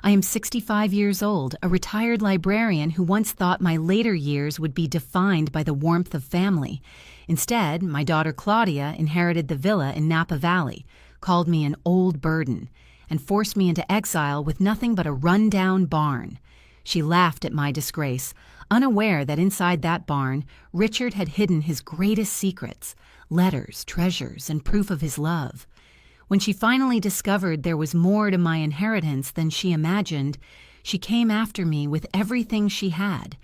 I am 65 years old, a retired librarian who once thought my later years would be defined by the warmth of family. Instead, my daughter Claudia inherited the villa in Napa Valley, called me an old burden, and forced me into exile with nothing but a run-down barn. She laughed at my disgrace, unaware that inside that barn, Richard had hidden his greatest secrets, letters, treasures, and proof of his love. When she finally discovered there was more to my inheritance than she imagined, she came after me with everything she had.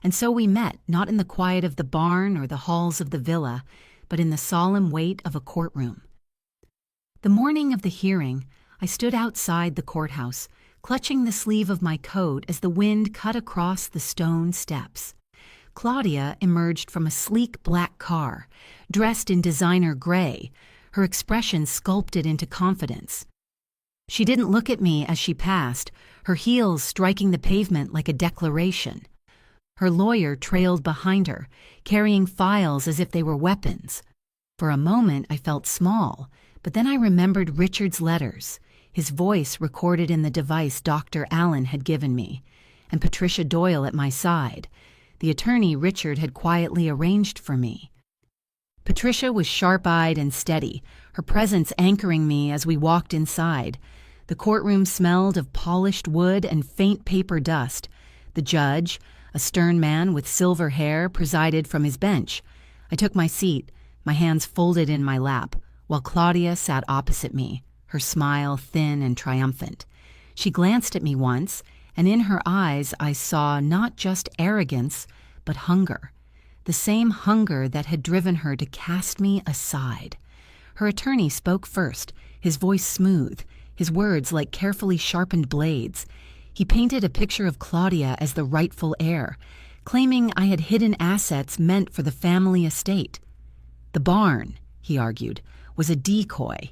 And so we met, not in the quiet of the barn or the halls of the villa, but in the solemn weight of a courtroom. The morning of the hearing, I stood outside the courthouse, clutching the sleeve of my coat as the wind cut across the stone steps. Claudia emerged from a sleek black car, dressed in designer gray, her expression sculpted into confidence. She didn't look at me as she passed, her heels striking the pavement like a declaration. Her lawyer trailed behind her, carrying files as if they were weapons. For a moment I felt small, but then I remembered Richard's letters, his voice recorded in the device Dr. Allen had given me, and Patricia Doyle at my side, the attorney Richard had quietly arranged for me. Patricia was sharp-eyed and steady, her presence anchoring me as we walked inside. The courtroom smelled of polished wood and faint paper dust. The judge, a stern man with silver hair, presided from his bench. I took my seat, my hands folded in my lap, while Claudia sat opposite me, her smile thin and triumphant. She glanced at me once, and in her eyes I saw not just arrogance, but hunger. The same hunger that had driven her to cast me aside. Her attorney spoke first, his voice smooth, his words like carefully sharpened blades. He painted a picture of Claudia as the rightful heir, claiming I had hidden assets meant for the family estate. The barn, he argued, was a decoy.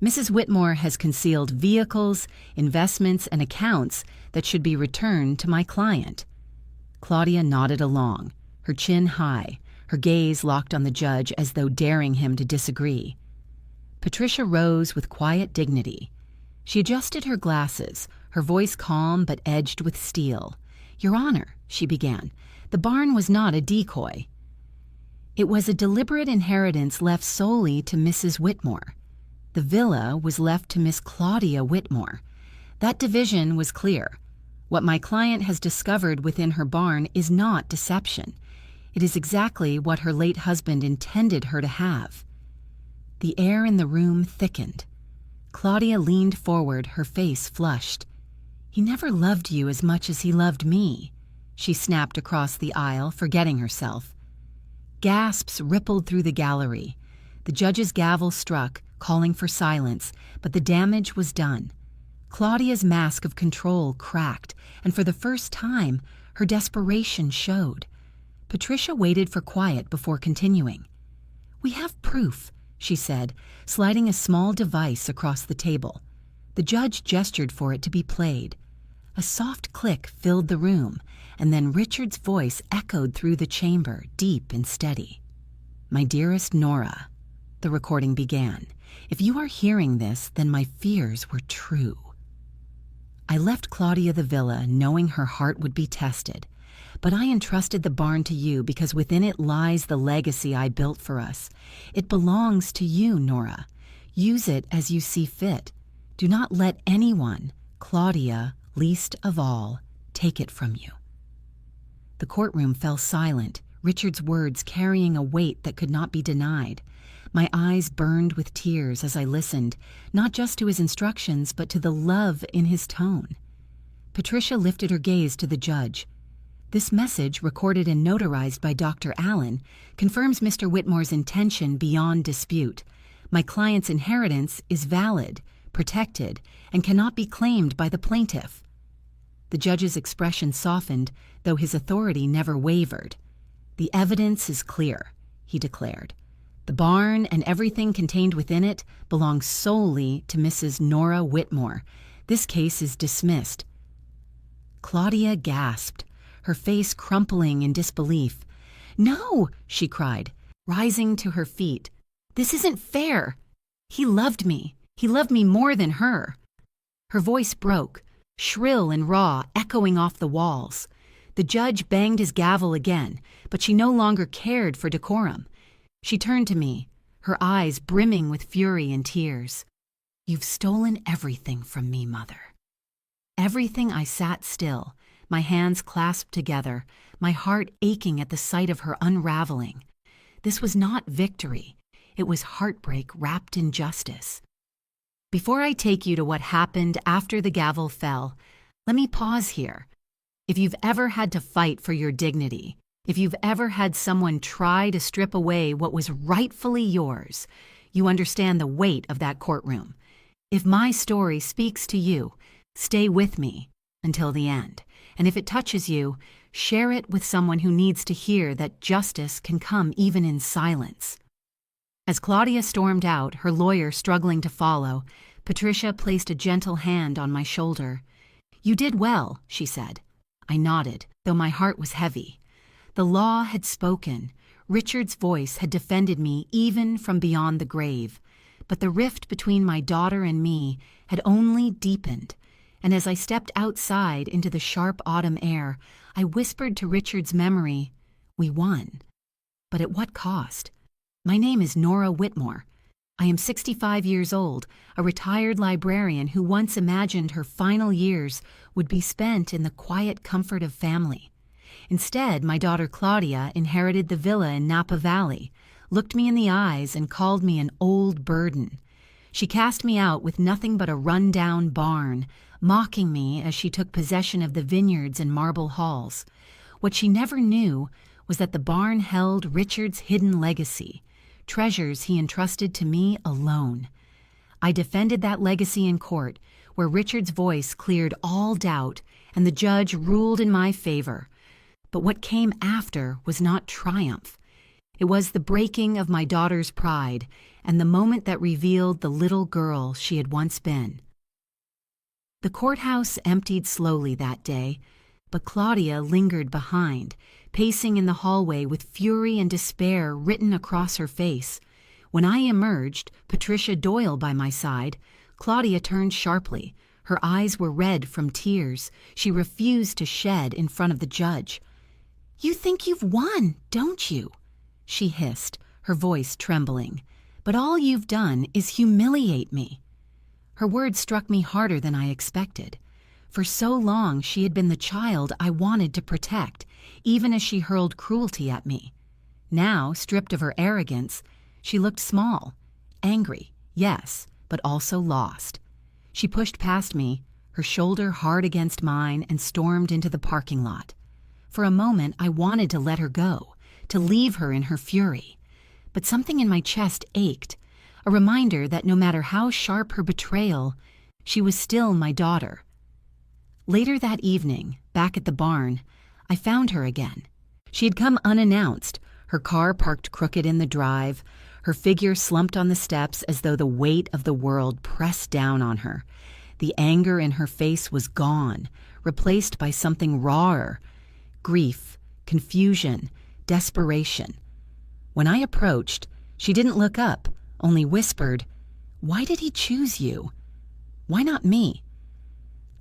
Mrs. Whitmore has concealed vehicles, investments, and accounts that should be returned to my client. Claudia nodded along, her chin high, her gaze locked on the judge as though daring him to disagree. Patricia rose with quiet dignity. She adjusted her glasses, her voice calm but edged with steel. "Your Honor," she began, "the barn was not a decoy. It was a deliberate inheritance left solely to Mrs. Whitmore. The villa was left to Miss Claudia Whitmore. That division was clear. What my client has discovered within her barn is not deception. It is exactly what her late husband intended her to have." The air in the room thickened. Claudia leaned forward, her face flushed. "He never loved you as much as he loved me," she snapped across the aisle, forgetting herself. Gasps rippled through the gallery. The judge's gavel struck, calling for silence, but the damage was done. Claudia's mask of control cracked, and for the first time, her desperation showed. Patricia waited for quiet before continuing. "We have proof," she said, sliding a small device across the table. The judge gestured for it to be played. A soft click filled the room, and then Richard's voice echoed through the chamber, deep and steady. "My dearest Nora," the recording began, "if you are hearing this, then my fears were true. I left Claudia the villa knowing her heart would be tested, but I entrusted the barn to you because within it lies the legacy I built for us. It belongs to you, Nora. Use it as you see fit. Do not let anyone, Claudia least of all, take it from you." The courtroom fell silent, Richard's words carrying a weight that could not be denied. My eyes burned with tears as I listened, not just to his instructions, but to the love in his tone. Patricia lifted her gaze to the judge. This message, recorded and notarized by Dr. Allen, confirms Mr. Whitmore's intention beyond dispute. My client's inheritance is valid, protected, and cannot be claimed by the plaintiff. The judge's expression softened, though his authority never wavered. "The evidence is clear," he declared. "The barn and everything contained within it belongs solely to Mrs. Nora Whitmore. This case is dismissed." Claudia gasped, her face crumpling in disbelief. "No!" she cried, rising to her feet. "This isn't fair. He loved me. He loved me more than her." Her voice broke, shrill and raw, echoing off the walls. The judge banged his gavel again, but she no longer cared for decorum. She turned to me, her eyes brimming with fury and tears. "You've stolen everything from me, Mother." Everything. I sat still, my hands clasped together, my heart aching at the sight of her unraveling. This was not victory. It was heartbreak wrapped in justice. Before I take you to what happened after the gavel fell, let me pause here. If you've ever had to fight for your dignity, if you've ever had someone try to strip away what was rightfully yours, you understand the weight of that courtroom. If my story speaks to you, stay with me until the end. And if it touches you, share it with someone who needs to hear that justice can come even in silence. As Claudia stormed out, her lawyer struggling to follow, Patricia placed a gentle hand on my shoulder. "You did well," she said. I nodded, though my heart was heavy. The law had spoken. Richard's voice had defended me even from beyond the grave. But the rift between my daughter and me had only deepened. And as I stepped outside into the sharp autumn air, I whispered to Richard's memory, "We won." But at what cost? My name is Nora Whitmore. I am 65 years old, a retired librarian who once imagined her final years would be spent in the quiet comfort of family. Instead, my daughter Claudia inherited the villa in Napa Valley, looked me in the eyes and called me an old burden. She cast me out with nothing but a run-down barn, mocking me as she took possession of the vineyards and marble halls. What she never knew was that the barn held Richard's hidden legacy, treasures he entrusted to me alone. I defended that legacy in court, where Richard's voice cleared all doubt and the judge ruled in my favor. But what came after was not triumph. It was the breaking of my daughter's pride and the moment that revealed the little girl she had once been. The courthouse emptied slowly that day, but Claudia lingered behind, pacing in the hallway with fury and despair written across her face. When I emerged, Patricia Doyle by my side, Claudia turned sharply. Her eyes were red from tears she refused to shed in front of the judge. "You think you've won, don't you?" she hissed, her voice trembling. "But all you've done is humiliate me." Her words struck me harder than I expected. For so long she had been the child I wanted to protect, even as she hurled cruelty at me. Now, stripped of her arrogance, she looked small, angry, yes, but also lost. She pushed past me, her shoulder hard against mine, and stormed into the parking lot. For a moment, I wanted to let her go, to leave her in her fury. But something in my chest ached, a reminder that no matter how sharp her betrayal, she was still my daughter. Later that evening, back at the barn, I found her again. She had come unannounced, her car parked crooked in the drive, her figure slumped on the steps as though the weight of the world pressed down on her. The anger in her face was gone, replaced by something rawer: grief, confusion, desperation. When I approached, she didn't look up, only whispered, "Why did he choose you? Why not me?"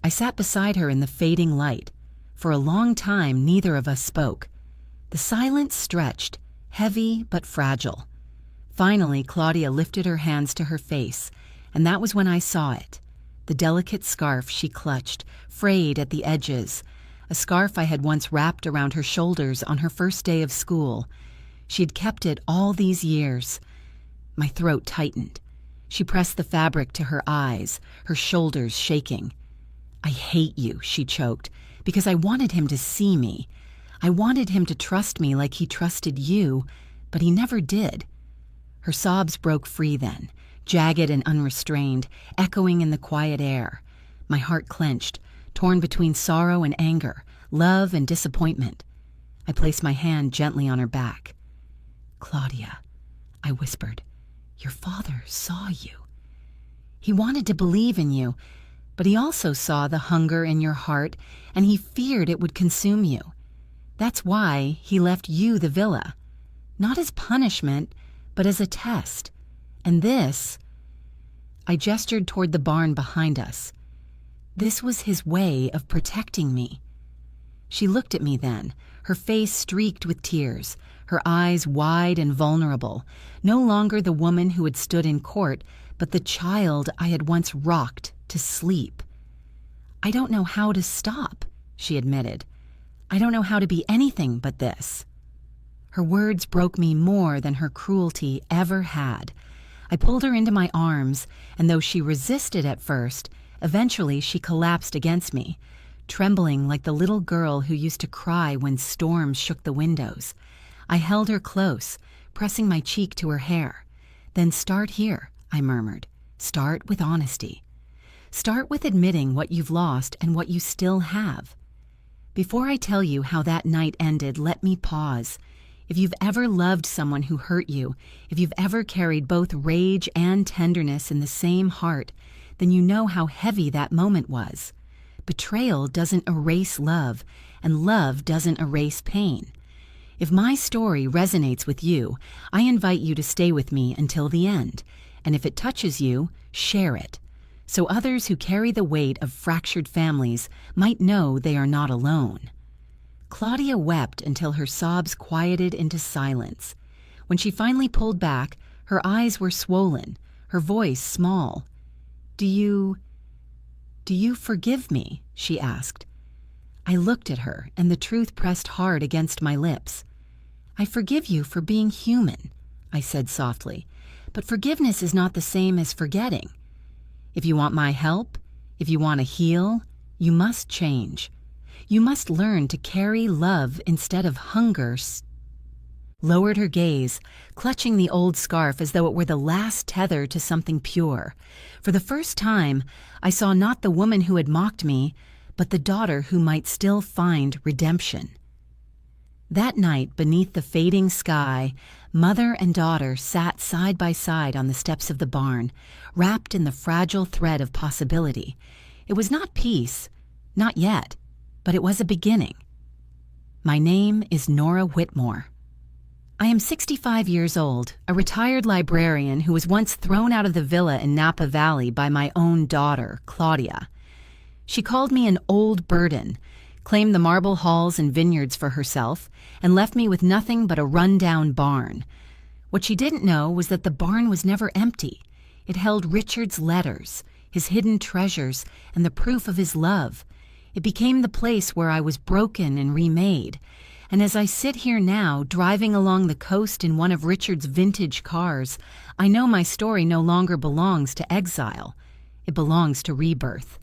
I sat beside her in the fading light. For a long time, neither of us spoke. The silence stretched, heavy but fragile. Finally, Claudia lifted her hands to her face, and that was when I saw it. The delicate scarf she clutched, frayed at the edges, a scarf I had once wrapped around her shoulders on her first day of school. She had kept it all these years. My throat tightened. She pressed the fabric to her eyes, her shoulders shaking. "I hate you," she choked, "because I wanted him to see me. I wanted him to trust me like he trusted you, but he never did." Her sobs broke free then, jagged and unrestrained, echoing in the quiet air. My heart clenched, torn between sorrow and anger, love and disappointment. I placed my hand gently on her back. "Claudia," I whispered, "your father saw you. He wanted to believe in you, but he also saw the hunger in your heart, and he feared it would consume you. That's why he left you the villa, not as punishment, but as a test. And this," I gestured toward the barn behind us, "this was his way of protecting me." She looked at me then, her face streaked with tears, her eyes wide and vulnerable, no longer the woman who had stood in court, but the child I had once rocked to sleep. "I don't know how to stop," she admitted. "I don't know how to be anything but this." Her words broke me more than her cruelty ever had. I pulled her into my arms, and though she resisted at first, eventually she collapsed against me, trembling like the little girl who used to cry when storms shook the windows. I held her close, pressing my cheek to her hair. "Then start here," I murmured. "Start with honesty. Start with admitting what you've lost and what you still have. Before I tell you how that night ended, let me pause. If you've ever loved someone who hurt you, if you've ever carried both rage and tenderness in the same heart, then you know how heavy that moment was. Betrayal doesn't erase love, and love doesn't erase pain. If my story resonates with you, I invite you to stay with me until the end, and if it touches you, share it, so others who carry the weight of fractured families might know they are not alone." Claudia wept until her sobs quieted into silence. When she finally pulled back, her eyes were swollen, her voice small. Do you forgive me?" she asked. I looked at her, and the truth pressed hard against my lips. "I forgive you for being human," I said softly, "but forgiveness is not the same as forgetting. If you want my help, if you want to heal, you must change. You must learn to carry love instead of hunger." Lowered her gaze, clutching the old scarf as though it were the last tether to something pure. For the first time, I saw not the woman who had mocked me, but the daughter who might still find redemption. That night, beneath the fading sky, mother and daughter sat side by side on the steps of the barn, wrapped in the fragile thread of possibility. It was not peace, not yet, but it was a beginning. My name is Nora Whitmore. I am 65 years old, a retired librarian who was once thrown out of the villa in Napa Valley by my own daughter, Claudia. She called me an old burden, claimed the marble halls and vineyards for herself, and left me with nothing but a run-down barn. What she didn't know was that the barn was never empty. It held Richard's letters, his hidden treasures, and the proof of his love. It became the place where I was broken and remade. And as I sit here now, driving along the coast in one of Richard's vintage cars, I know my story no longer belongs to exile. It belongs to rebirth.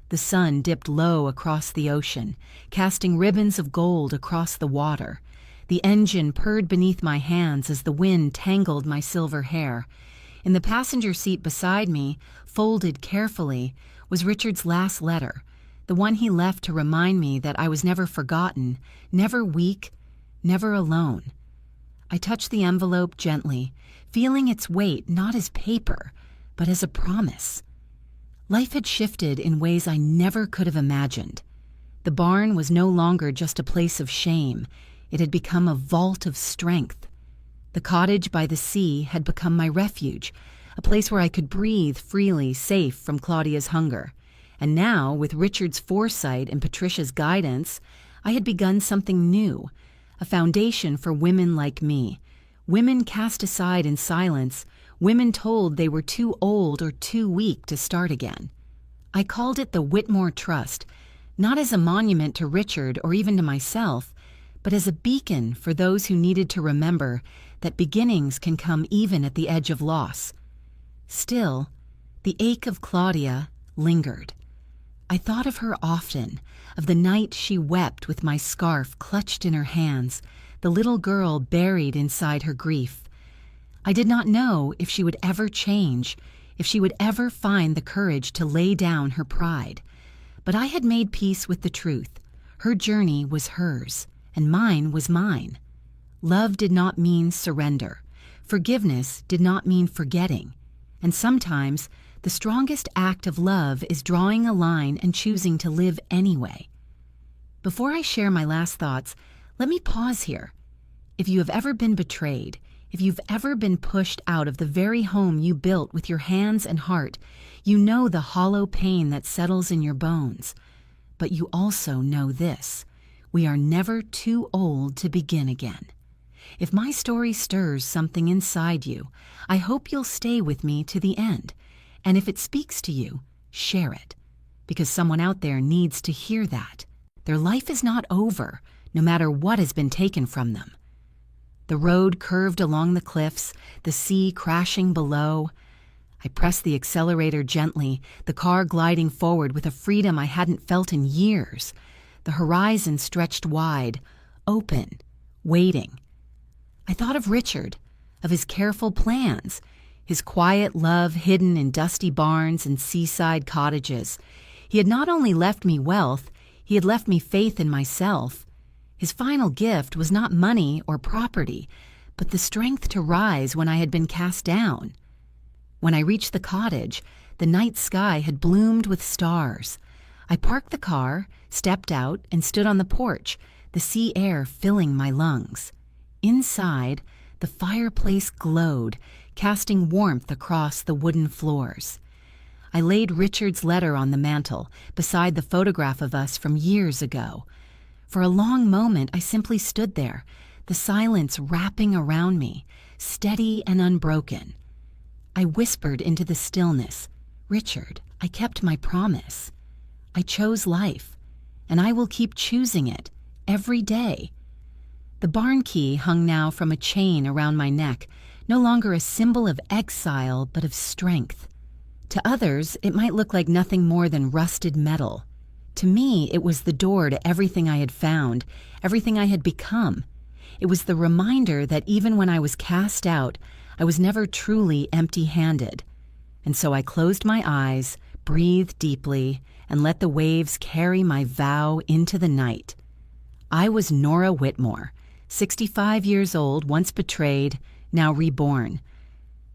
The sun dipped low across the ocean, casting ribbons of gold across the water. The engine purred beneath my hands as the wind tangled my silver hair. In the passenger seat beside me, folded carefully, was Richard's last letter, the one he left to remind me that I was never forgotten, never weak, never alone. I touched the envelope gently, feeling its weight not as paper, but as a promise. Life had shifted in ways I never could have imagined. The barn was no longer just a place of shame. It had become a vault of strength. The cottage by the sea had become my refuge, a place where I could breathe freely, safe from Claudia's hunger. And now, with Richard's foresight and Patricia's guidance, I had begun something new, a foundation for women like me, women cast aside in silence, women told they were too old or too weak to start again. I called it the Whitmore Trust, not as a monument to Richard or even to myself, but as a beacon for those who needed to remember that beginnings can come even at the edge of loss. Still, the ache of Claudia lingered. I thought of her often, of the night she wept with my scarf clutched in her hands, the little girl buried inside her grief. I did not know if she would ever change, if she would ever find the courage to lay down her pride. But I had made peace with the truth. Her journey was hers, and mine was mine. Love did not mean surrender. Forgiveness did not mean forgetting. And sometimes, the strongest act of love is drawing a line and choosing to live anyway. Before I share my last thoughts, let me pause here. If you have ever been betrayed, if you've ever been pushed out of the very home you built with your hands and heart, you know the hollow pain that settles in your bones. But you also know this: we are never too old to begin again. If my story stirs something inside you, I hope you'll stay with me to the end. And if it speaks to you, share it, because someone out there needs to hear that. Their life is not over, no matter what has been taken from them. The road curved along the cliffs, the sea crashing below. I pressed the accelerator gently, the car gliding forward with a freedom I hadn't felt in years. The horizon stretched wide, open, waiting. I thought of Richard, of his careful plans, his quiet love hidden in dusty barns and seaside cottages. He had not only left me wealth, he had left me faith in myself. His final gift was not money or property, but the strength to rise when I had been cast down. When I reached the cottage, the night sky had bloomed with stars. I parked the car, stepped out, and stood on the porch, the sea air filling my lungs. Inside, the fireplace glowed, casting warmth across the wooden floors. I laid Richard's letter on the mantel, beside the photograph of us from years ago. For a long moment, I simply stood there, the silence wrapping around me, steady and unbroken. I whispered into the stillness, "Richard, I kept my promise. I chose life, and I will keep choosing it every day." The barn key hung now from a chain around my neck, no longer a symbol of exile, but of strength. To others, it might look like nothing more than rusted metal. To me, it was the door to everything I had found, everything I had become. It was the reminder that even when I was cast out, I was never truly empty-handed. And so I closed my eyes, breathed deeply, and let the waves carry my vow into the night. I was Nora Whitmore, 65 years old, once betrayed, now reborn.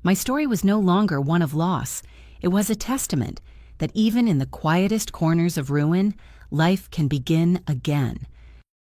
My story was no longer one of loss. It was a testament that even in the quietest corners of ruin, life can begin again,